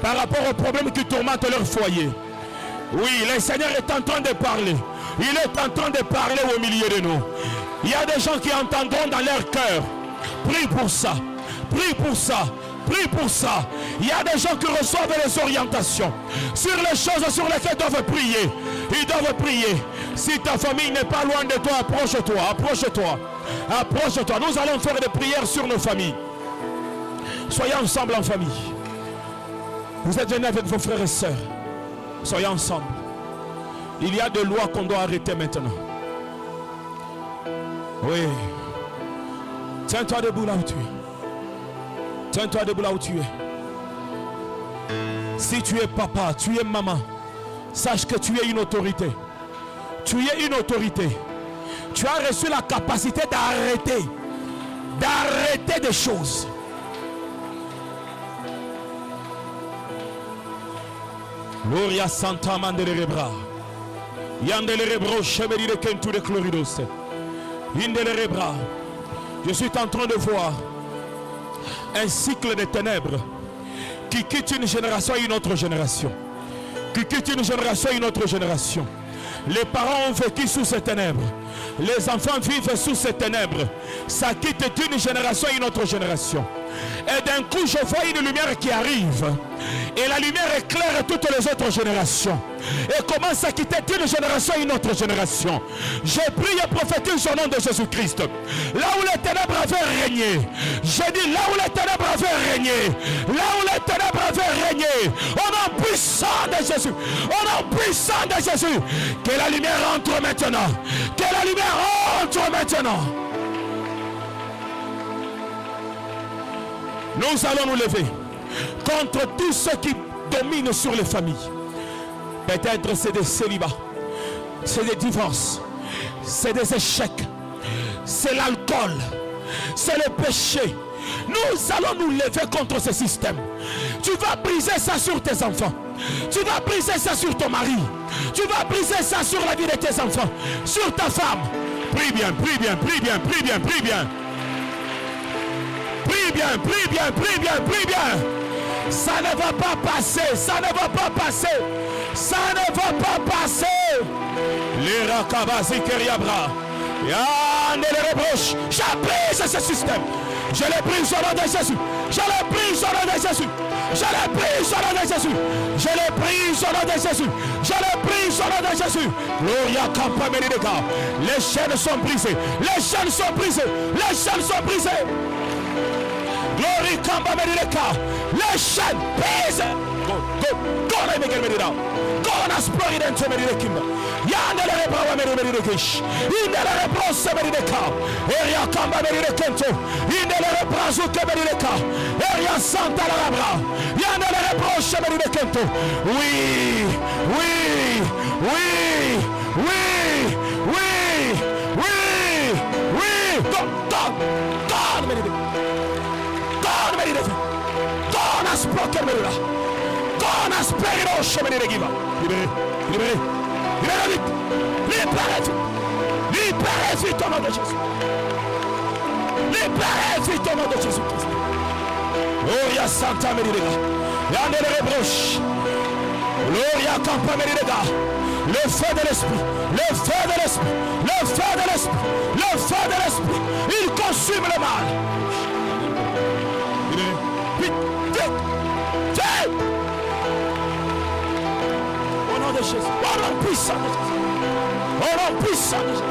Speaker 2: par rapport aux problèmes qui tourmentent leur foyer. Oui, le Seigneur est en train de parler. Il est en train de parler au milieu de nous. Il y a des gens qui entendront dans leur cœur. Prie pour ça. Prie pour ça. Prie pour ça. Il y a des gens qui reçoivent les orientations sur les choses sur lesquelles ils doivent prier. Ils doivent prier. Si ta famille n'est pas loin de toi, approche-toi, approche-toi, approche-toi. Nous allons faire des prières sur nos familles. Soyez ensemble en famille. Vous êtes venus avec vos frères et sœurs. Soyez ensemble. Il y a des lois qu'on doit arrêter maintenant. Oui. Tiens-toi debout là où tu es. Tiens-toi debout là où tu es. Si tu es papa, tu es maman, sache que tu es une autorité. Tu es une autorité. Tu as reçu la capacité d'arrêter des choses. Gloria Santa Mandele Rebra. Yandele Rebro Chemeri de Kentu de Cloridos. Indele Rebra. Je suis en train de voir un cycle de ténèbres qui quitte une génération à une autre génération. Qui quitte une génération à une autre génération. Les parents ont vécu sous ces ténèbres. Les enfants vivent sous ces ténèbres. Ça quitte d'une génération à une autre génération. Et d'un coup, je vois une lumière qui arrive. Et la lumière éclaire toutes les autres générations. Et commence à quitter d'une génération à une autre génération. Je prie et prophétise au nom de Jésus-Christ. Là où les ténèbres avaient régné. Je dis là où les ténèbres avaient régné. Là où les ténèbres avaient régné. Au nom puissant de Jésus. Au nom puissant de Jésus. Que la lumière entre maintenant. Que la lumière entre maintenant. Nous allons nous lever contre tous ceux qui dominent sur les familles. Peut-être c'est des célibats, c'est des divorces, c'est des échecs, c'est l'alcool, c'est le péché. Nous allons nous lever contre ce système. Tu vas briser ça sur tes enfants. Tu vas briser ça sur ton mari. Tu vas briser ça sur la vie de tes enfants, sur ta femme. Prie bien, prie bien, prie bien, prie bien, prie bien. Prie bien, prie bien, prie bien, prie bien. Ça ne va pas passer, ça ne va pas passer. Ça ne va pas passer. Les rakabasi keriabra. Les reproches. Je brise ce système. Je le brise au nom de Jésus. Je le brise au nom de Jésus. Je le brise au nom de Jésus. Je le brise au nom de Jésus. Je le brise au nom de Jésus. Gloria Campa Merideka. Les chaînes sont brisées. Les chaînes sont brisées. Les chaînes sont brisées. Glory Kamba Merideka. Les chaînes brisées. Go, let me get me down. Go and explore it into Meridekimba. Yandele Rebrawa Meridekish. Indele Rebrose Merideka. Eria Kamba Meridekento. Indele Rebrazu Kemerideka. Eria Santa Labra. Yandele Rebrose Meridekento. Oui. God Merideka. God Merideka. God has broken Merideka. God has spoken au chemin de Giva. Libérez vite. Libérez vite au nom de Jésus. Libérez vite au nom de Jésus-Christ. Gloria Santa Merideka. Yandele Rebroche. Gloria Campa Merideka. Le feu de l'esprit. Le feu de l'esprit. Le feu de l'esprit. Le feu de l'esprit. Il consume le mal. Vite. Au nom de Jésus. Au nom puissant de Jésus. Au nom puissant de Jésus.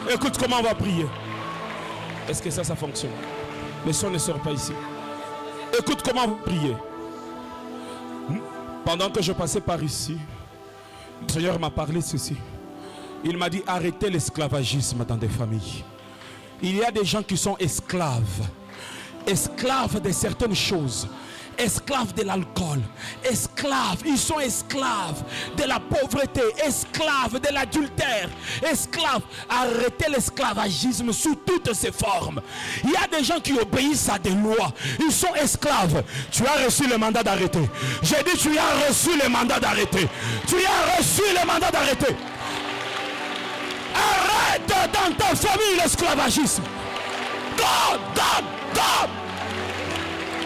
Speaker 2: Écoute comment on va prier. Est-ce que ça fonctionne? Le son ne sort pas ici. Écoute comment vous priez. Pendant que je passais par ici, le Seigneur m'a parlé ceci. Il m'a dit arrêtez l'esclavagisme dans des familles. Il y a des gens qui sont esclaves de certaines choses, esclaves de l'alcool, ils sont esclaves de la pauvreté, esclaves de l'adultère, esclaves. Arrêtez l'esclavagisme sous toutes ses formes. Il y a des gens qui obéissent à des lois, ils sont esclaves. Tu as reçu le mandat d'arrêter. J'ai dit tu as reçu le mandat d'arrêter. Tu as reçu le mandat d'arrêter. Arrête dans ta famille l'esclavagisme. God.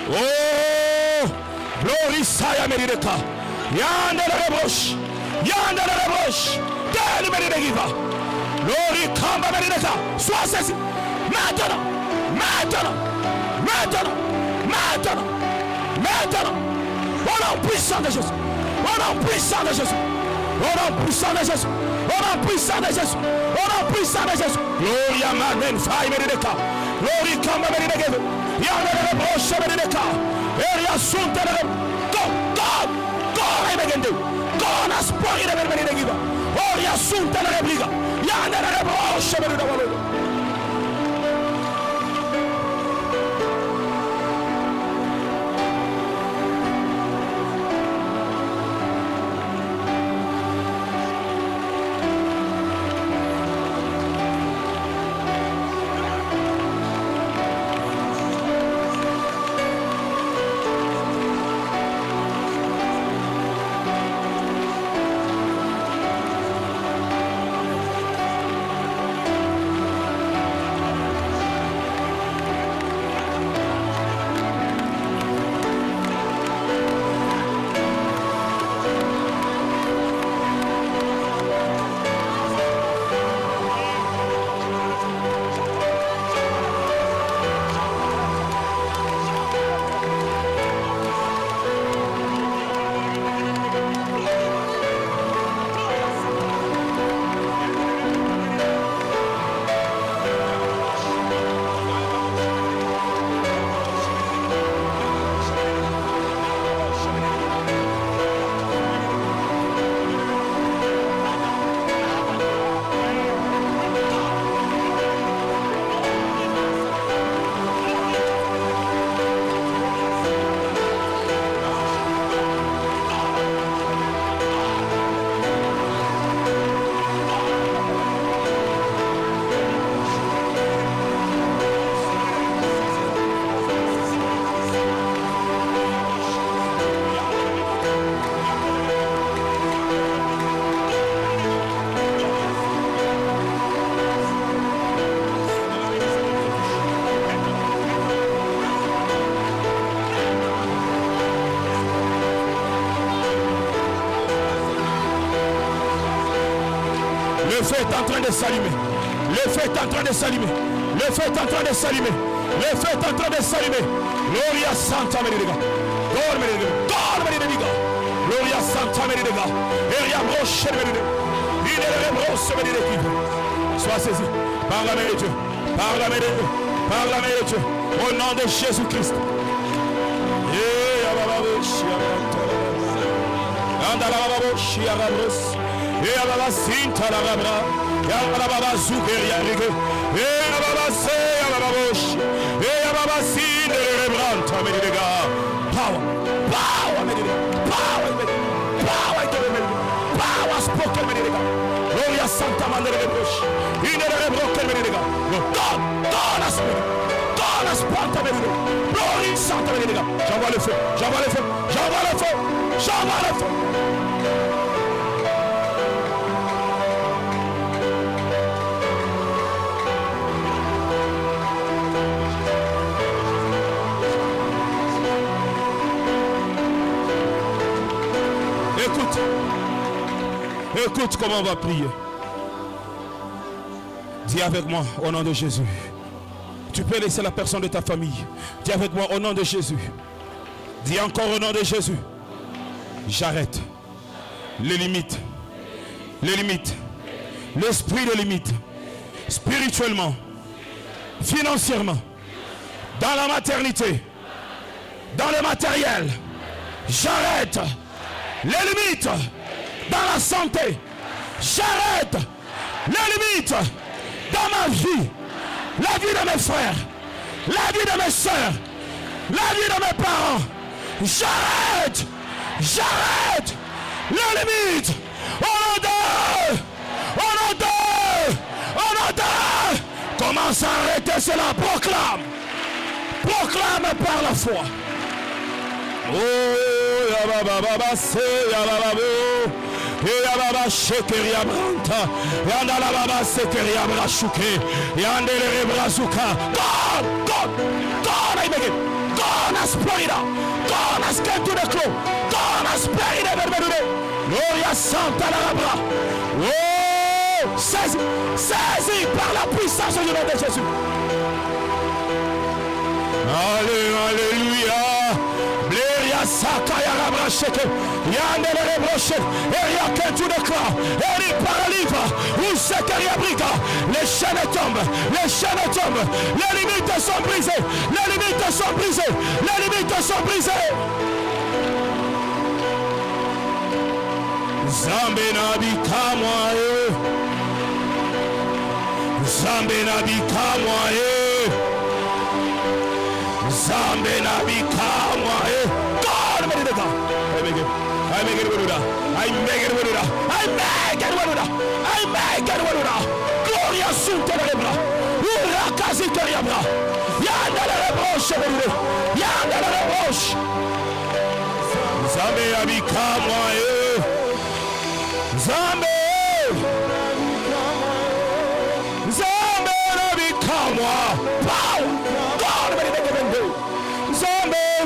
Speaker 2: Oh, glory Saya Merideka. Yandere Rebosh. Tel Meridegiva. Glory Kamba Merideka. Sois saisi. Maintenant. Au nom puissant de Jésus. Gloria Manen Fai Merideka. Glory Kamba Merideka. Yandere Rebosh Merideka. Eria Suntere. God Emegende. God has spoken the Merideka. Oria Suntere Rebliga. Yandere Rebosh Merideka. Le feu est en train de s'allumer. Gloria Santa Meridega. Gloria Santa Meridega. Eria Broche Meridega. Il est Broche Meridega. Sois saisi par la main de Dieu. Au nom de Jésus-Christ. Et à la Sinta la Rabra, et à la Baba Zuberia Rigue, et à la Baba Se, à la Baboche, et à la Baba Sin de Rebranta Mediga. Power spoken Mediga. Gloria Santa Mandere Rebroche, in the Rebroken Mediga. God has Panta Mediga. Gloria Santa Mediga. J'envoie le feu. Écoute comment on va prier. Dis avec moi au nom de Jésus. Tu peux laisser la personne de ta famille. Dis avec moi au nom de Jésus. Dis encore au nom de Jésus. J'arrête les limites. L'esprit de limite spirituellement, financièrement, dans la maternité, dans le matériel. J'arrête les limites dans la santé. J'arrête les limites dans ma vie, la vie de mes frères, la vie de mes soeurs, la vie de mes parents. J'arrête les limites. On entend. Commence à arrêter cela. Proclame par la foi. Oh, yababa, c'est yababa. Yababa shekeria branta, yanda la baba sekeria brashuke, yanda le brazuka. God, I make it. God has prayed. God has come to the close. God has prayed. Gloria Santa la bra. Oh, saisis par la puissance du nom de Jésus. Alléluia. Sakaya Rabracheke, Yandele Rebroche, Eria Kentu de Kra, Eri Paraliva, Usakaria Briga, les chaînes tombent, les limites sont brisées, les limites sont brisées. Zambe Nabika Moye, Zambe Nabika Moye, Zambe Nabika Moye. I make it Gloria Sunta Rebra. Urakazi Teriabra. Yandele Rebroche. Yandele Rebroche. Zambe Abika Moye. Zambe Abika Moye. God,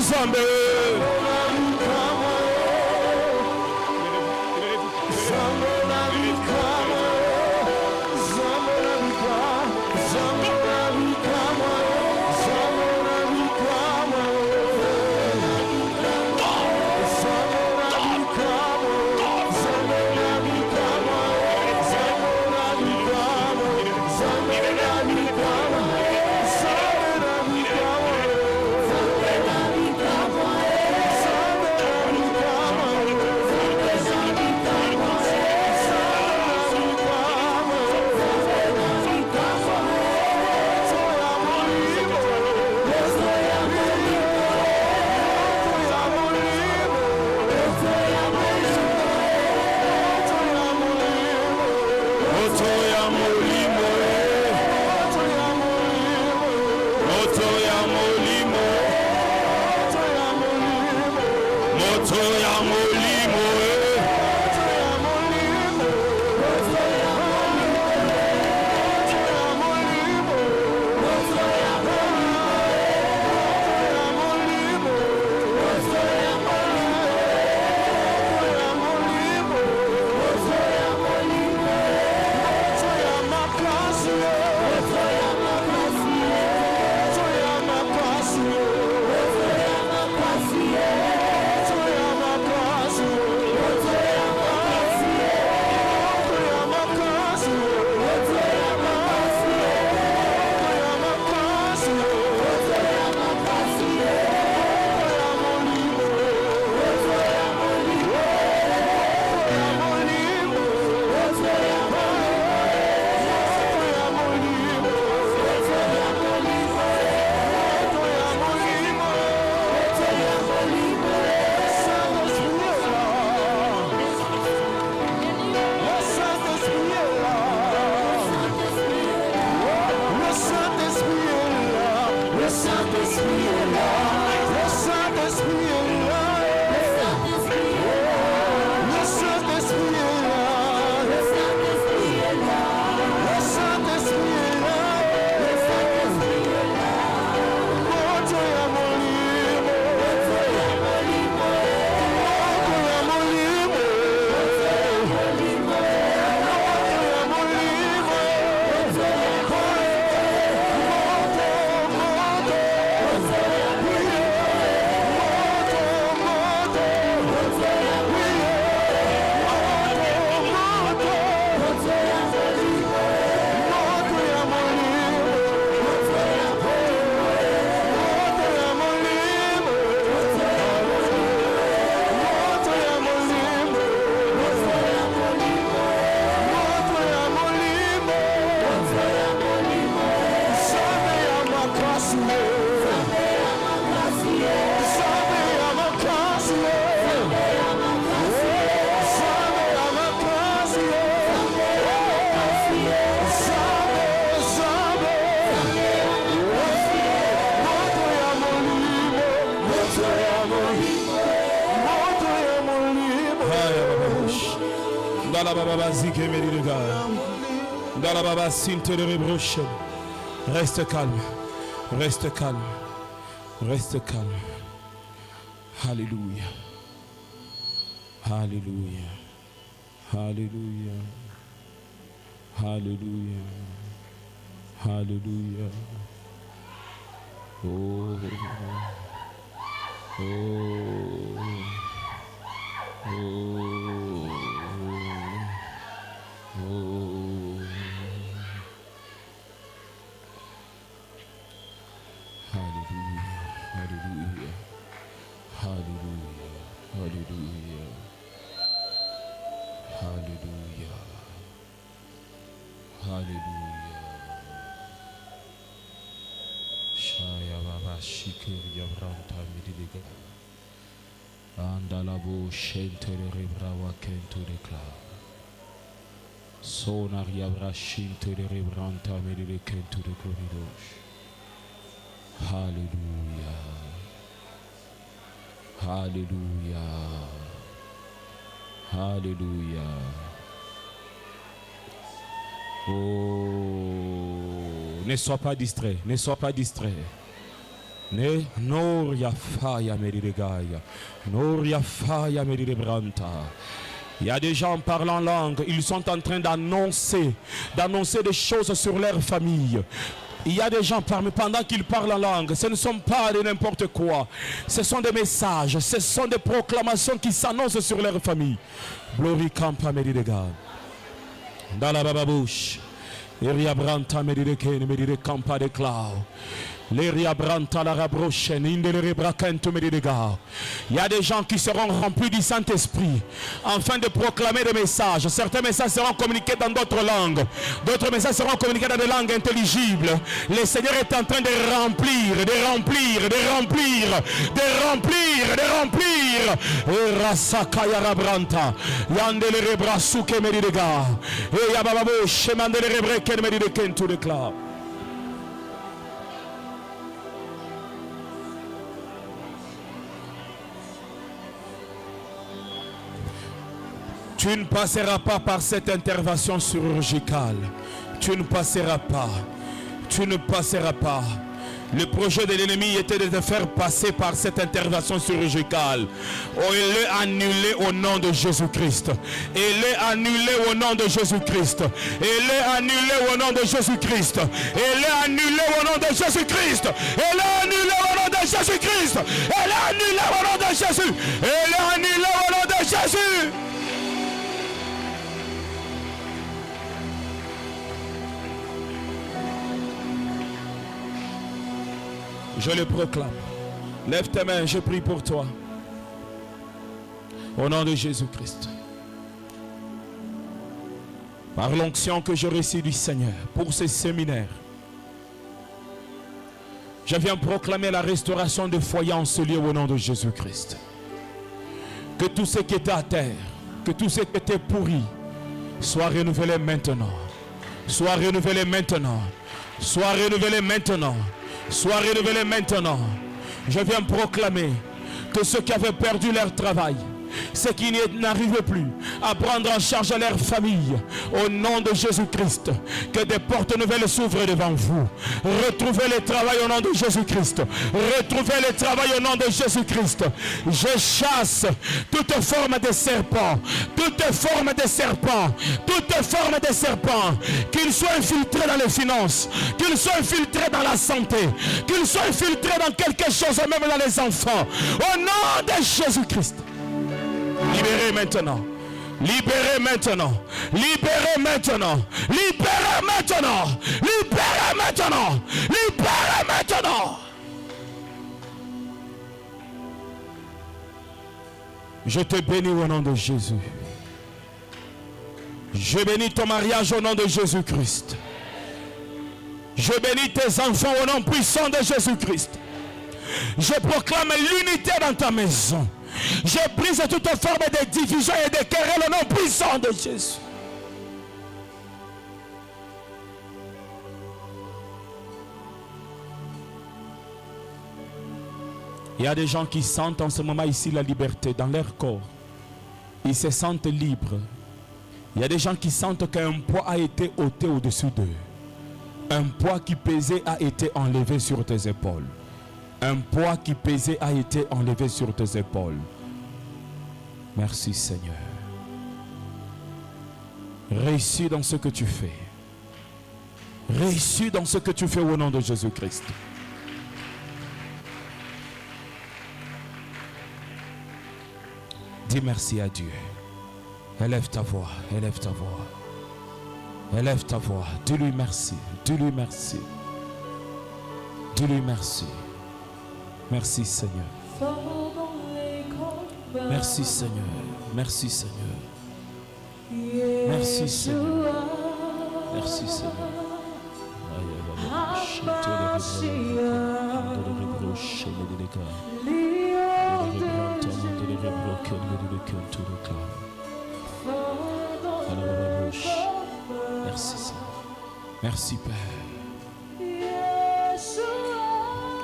Speaker 2: Zambe. Reste calme. Reste calme. Reste calme. Alléluia. Alléluia. Alléluia. Alléluia. Alléluia. Oh. Oh. Oh. Oh. Alléluia. Alléluia. Alléluia. Alléluia. Alléluia. Alléluia. Shaya baba shikir yabranta midiga. Andalabo shentere rebrawa kento dekla. Sonar yabra shintere rebranta midiga kento de corridos. Alléluia. Alléluia. Alléluia. Oh, ne sois pas distrait, ne sois pas distrait. Noria faya meridegaya. Noria faya meridebranta. Il y a des gens parlant en langue, ils sont en train d'annoncer des choses sur leur famille. Il y a des gens pendant qu'ils parlent en langue, ce ne sont pas de n'importe quoi. Ce sont des messages, ce sont des proclamations qui s'annoncent sur leur famille. Glory campa meridega. Dans la bababouche. Iria branta merideke meride campa de clau. L'Eria branta la rabrochen, indele brakento meridega. Il y a des gens qui seront remplis du Saint-Esprit afin de proclamer des messages. Certains messages seront communiqués dans d'autres langues. D'autres messages seront communiqués dans des langues intelligibles. Le Seigneur est en train de remplir. Rasakaya rabranta. Yandele rebrasuke meridega. E yabababo shemandele rebreken merideken to the cloud. Tu ne passeras pas par cette intervention chirurgicale. Tu ne passeras pas. Tu ne passeras pas. Le projet de l'ennemi était de te faire passer par cette intervention chirurgicale. Oh, il est annulé au nom de Jésus-Christ. Il est annulé au nom de Jésus-Christ. Il est annulé au nom de Jésus-Christ. Il est annulé au nom de Jésus-Christ. Il est annulé au nom de Jésus-Christ. Il est annulé au nom de Jésus. Il est annulé au nom de Jésus. Je le proclame. Lève tes mains, je prie pour toi. Au nom de Jésus-Christ. Par l'onction que je reçois du Seigneur pour ce séminaire, je viens proclamer la restauration de foyers en ce lieu au nom de Jésus-Christ. Que tout ce qui était à terre, que tout ce qui était pourri, soit renouvelé maintenant. Soit renouvelé maintenant. Soit renouvelé maintenant. Soit renouvelé maintenant. Je viens proclamer que ceux qui avaient perdu leur travail, ceux qui n'arrivaient plus à prendre en charge leur famille, au nom de Jésus-Christ, que des portes nouvelles s'ouvrent devant vous. Retrouvez le travail au nom de Jésus-Christ. Retrouvez le travail au nom de Jésus-Christ. Je chasse toute forme de serpent, toute forme de serpent, toute forme de serpent, qu'ils soient infiltrés dans les finances, qu'ils soient infiltrés dans la santé, qu'ils soient infiltrés dans quelque chose, même dans les enfants, au nom de Jésus-Christ. Libérez maintenant. Libérez maintenant. Libérez maintenant. Libérez maintenant. Libérez maintenant. Libérez maintenant. Je te bénis au nom de Jésus. Je bénis ton mariage au nom de Jésus-Christ. Je bénis tes enfants au nom puissant de Jésus-Christ. Je proclame l'unité dans ta maison. Je brise toute forme de division et de querelle au nom puissant de Jésus. Il y a des gens qui sentent en ce moment ici la liberté dans leur corps. Ils se sentent libres. Il y a des gens qui sentent qu'un poids a été ôté au-dessus d'eux. Un poids qui pesait a été enlevé sur tes épaules. Un poids qui pesait a été enlevé sur tes épaules. Merci Seigneur. Réussis dans ce que tu fais. Réussis dans ce que tu fais au nom de Jésus-Christ. Dis merci à Dieu. Élève ta voix, élève ta voix. Élève ta voix. Dis-lui merci. Dis-lui merci. Dis-lui merci. Merci Seigneur. Merci Seigneur. Merci Seigneur. Merci Seigneur. Merci Seigneur. Merci Seigneur. Merci Père.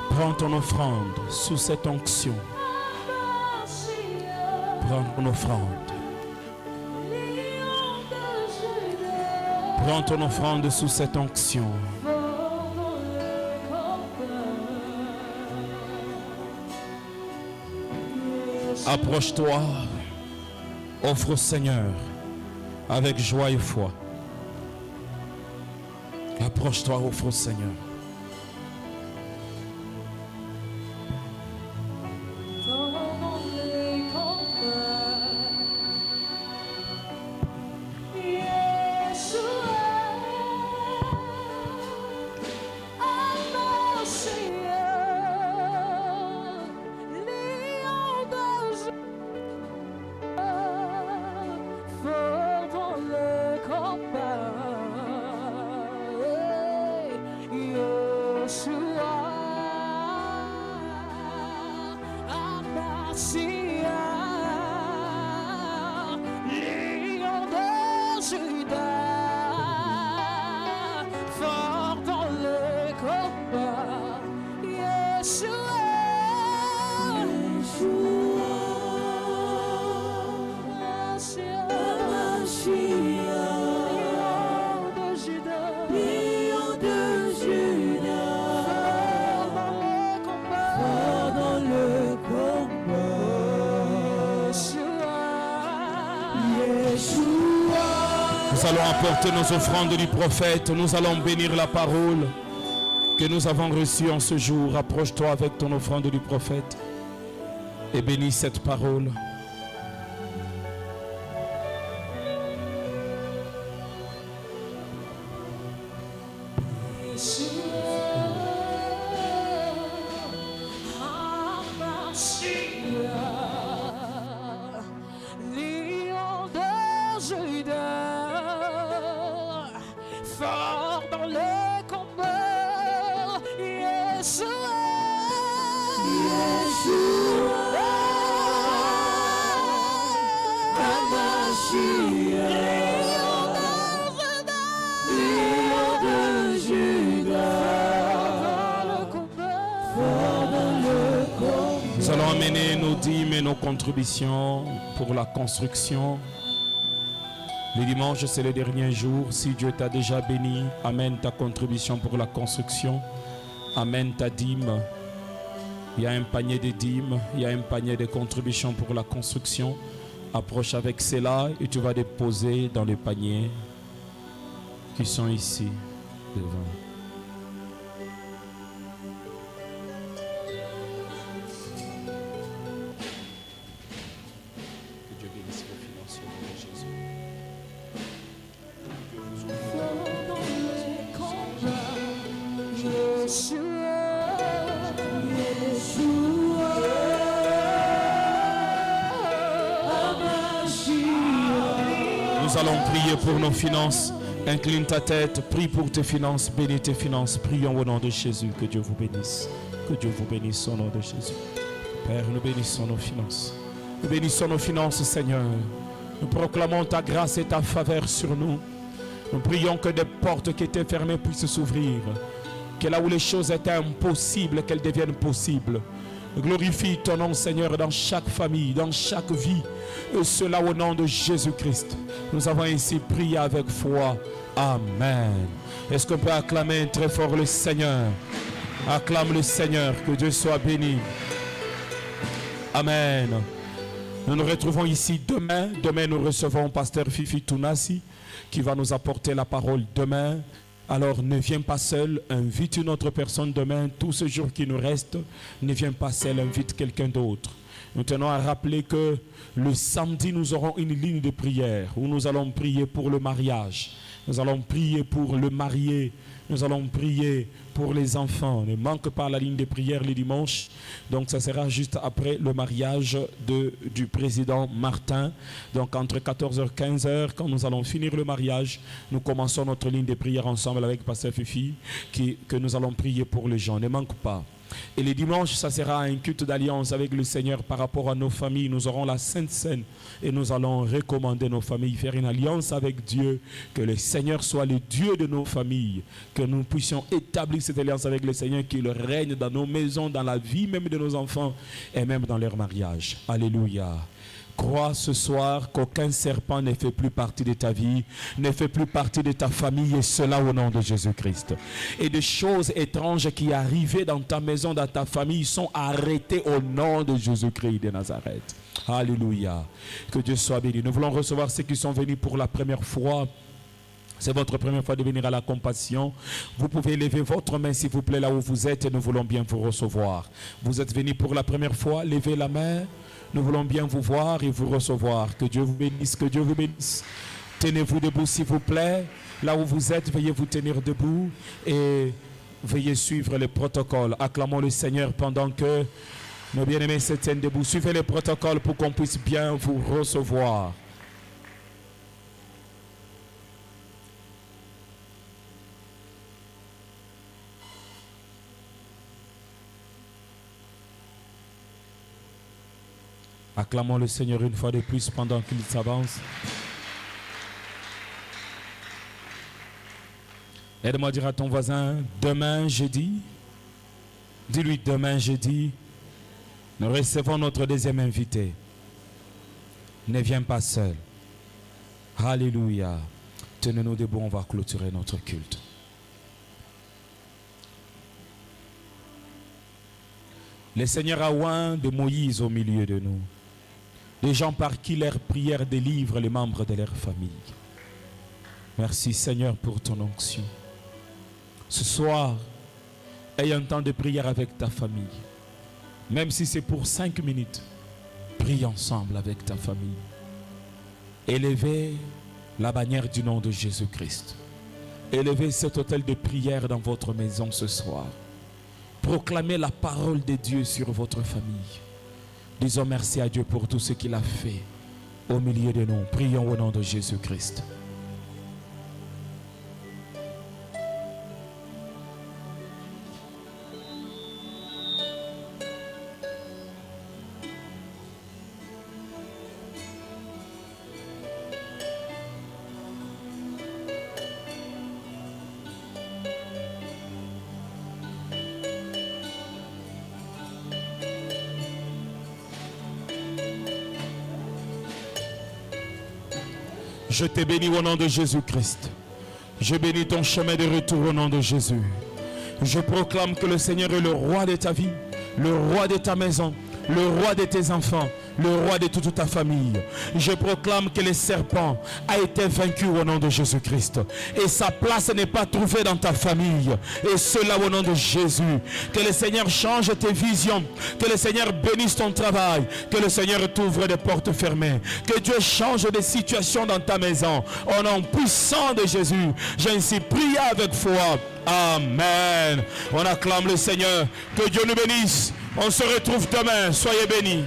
Speaker 2: Prends ton offrande sous cette onction. Prends ton offrande. Prends ton offrande sous cette onction. Approche-toi. Offre au Seigneur avec joie et foi. Approche-toi, offre au Seigneur. Nous allons apporter nos offrandes du prophète. Nous allons bénir la parole que nous avons reçue en ce jour. Approche-toi avec ton offrande du prophète et bénis cette parole. Nous allons amener nos dîmes et nos contributions pour la construction. Le dimanche, c'est le dernier jour. Si Dieu t'a déjà béni, amène ta contribution pour la construction. Amène ta dîme. Il y a un panier de dîmes, il y a un panier de contributions pour la construction. Approche avec cela et tu vas déposer dans les paniers qui sont ici devant. Que Dieu bénisse vos finances au nom de Jésus. Nous allons prier pour nos finances. Incline ta tête, prie pour tes finances, bénis tes finances. Prions au nom de Jésus. Que Dieu vous bénisse. Que Dieu vous bénisse au nom de Jésus. Père, nous bénissons nos finances. Nous bénissons nos finances, Seigneur. Nous proclamons ta grâce et ta faveur sur nous. Nous prions que des portes qui étaient fermées puissent s'ouvrir. Que là où les choses étaient impossibles, qu'elles deviennent possibles. Glorifie ton nom, Seigneur, dans chaque famille, dans chaque vie. Et cela au nom de Jésus-Christ. Nous avons ainsi prié avec foi. Amen. Est-ce qu'on peut acclamer très fort le Seigneur? Acclame le Seigneur, que Dieu soit béni. Amen. Nous nous retrouvons ici demain. Demain, nous recevons Pasteur Fifi Tounassi qui va nous apporter la parole demain. Alors ne viens pas seul, invite une autre personne demain. Tout ce jour qui nous reste, ne viens pas seul, invite quelqu'un d'autre. Nous tenons à rappeler que le samedi, nous aurons une ligne de prière où nous allons prier pour le mariage. Nous allons prier pour le marié. Nous allons prier pour les enfants. Ne manque pas la ligne de prière le dimanche. Donc ça sera juste après le mariage du président Martin. Donc entre 14h et 15h, quand nous allons finir le mariage, nous commençons notre ligne de prière ensemble avec Pasteur Fifi, que nous allons prier pour les gens. Ne manque pas. Et les dimanches, ça sera un culte d'alliance avec le Seigneur par rapport à nos familles. Nous aurons la Sainte Seine et nous allons recommander nos familles, faire une alliance avec Dieu, que le Seigneur soit le Dieu de nos familles, que nous puissions établir cette alliance avec le Seigneur, qu'il règne dans nos maisons, dans la vie même de nos enfants et même dans leur mariage. Alléluia. Crois ce soir qu'aucun serpent ne fait plus partie de ta vie, ne fait plus partie de ta famille, et cela au nom de Jésus-Christ. Et des choses étranges qui arrivaient dans ta maison, dans ta famille, sont arrêtées au nom de Jésus-Christ de Nazareth. Alléluia. Que Dieu soit béni. Nous voulons recevoir ceux qui sont venus pour la première fois. C'est votre première fois de venir à la compassion. Vous pouvez lever votre main s'il vous plaît là où vous êtes et nous voulons bien vous recevoir. Vous êtes venus pour la première fois, levez la main. Nous voulons bien vous voir et vous recevoir. Que Dieu vous bénisse, que Dieu vous bénisse. Tenez-vous debout s'il vous plaît. Là où vous êtes, veuillez vous tenir debout et veuillez suivre les protocoles. Acclamons le Seigneur pendant que nos bien-aimés se tiennent debout. Suivez les protocoles pour qu'on puisse bien vous recevoir. Acclamons le Seigneur une fois de plus pendant qu'il s'avance. Aide-moi à dire à ton voisin, demain jeudi, dis-lui demain jeudi, nous recevons notre deuxième invité. Ne viens pas seul. Alléluia. Tenez-nous debout, on va clôturer notre culte. Le Seigneur a oint de Moïse au milieu de nous. Des gens par qui leur prière délivre les membres de leur famille. Merci Seigneur pour ton onction. Ce soir, aie un temps de prière avec ta famille. Même si c'est pour 5 minutes, prie ensemble avec ta famille. Élevez la bannière du nom de Jésus-Christ. Élevez cet autel de prière dans votre maison ce soir. Proclamez la parole de Dieu sur votre famille. Disons merci à Dieu pour tout ce qu'il a fait au milieu de nous. Prions au nom de Jésus-Christ. Je te bénis au nom de Jésus-Christ. Je bénis ton chemin de retour au nom de Jésus. Je proclame que le Seigneur est le roi de ta vie, le roi de ta maison, le roi de tes enfants, le roi de toute ta famille. Je proclame que le serpent a été vaincu au nom de Jésus-Christ. Et sa place n'est pas trouvée dans ta famille. Et cela au nom de Jésus. Que le Seigneur change tes visions. Que le Seigneur bénisse ton travail. Que le Seigneur t'ouvre des portes fermées. Que Dieu change des situations dans ta maison. Au nom puissant de Jésus. J'ai ainsi prié avec foi. Amen. On acclame le Seigneur. Que Dieu nous bénisse. On se retrouve demain. Soyez bénis.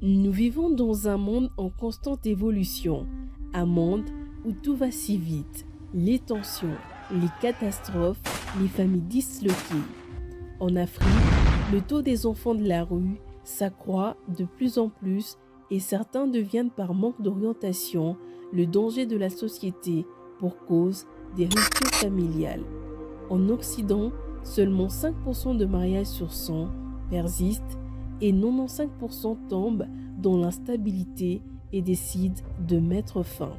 Speaker 1: Nous vivons dans un monde en constante évolution, un monde où tout va si vite. Les tensions, les catastrophes, les familles disloquées. En Afrique, le taux des enfants de la rue s'accroît de plus en plus et certains deviennent par manque d'orientation le danger de la société pour cause des ruptures familiales. En Occident, seulement 5% de mariages sur 100 persistent et 95% tombent dans l'instabilité et décident de mettre fin.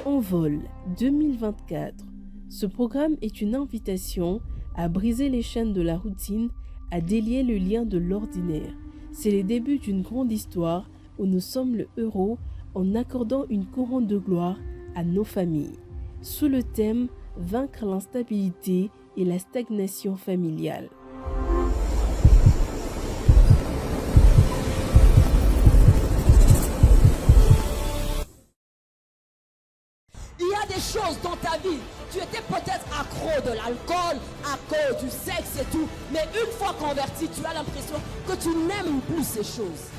Speaker 1: Envol 2024. Ce programme est une invitation à briser les chaînes de la routine, à délier le lien de l'ordinaire. C'est le début d'une grande histoire où nous sommes le héros en accordant une couronne de gloire à nos familles. Sous le thème « Vaincre l'instabilité et la stagnation familiale ».
Speaker 3: Il y a des choses dans ta vie, tu étais peut-être accro de l'alcool, accro du sexe et tout, mais une fois converti, tu as l'impression que tu n'aimes plus ces choses.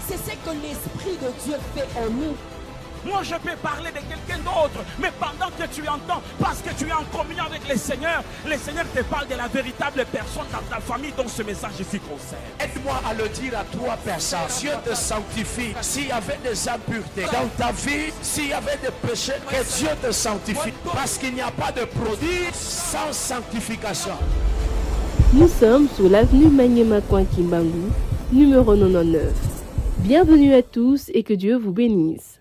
Speaker 3: C'est ce que l'Esprit de Dieu fait en nous.
Speaker 2: Moi, je peux parler de quelqu'un d'autre, mais pendant que tu entends, parce que tu es en communion avec le Seigneur te parle de la véritable personne dans ta famille dont ce message ici concerne.
Speaker 4: Aide-moi à le dire à toi, personne. Dieu te sanctifie. S'il y avait des impuretés dans ta vie, s'il y avait des péchés, que Dieu te sanctifie. Parce qu'il n'y a pas de produit sans sanctification.
Speaker 1: Nous sommes sur l'avenue Maniema Coin Kimbangu, numéro 99. Bienvenue à tous et que Dieu vous bénisse.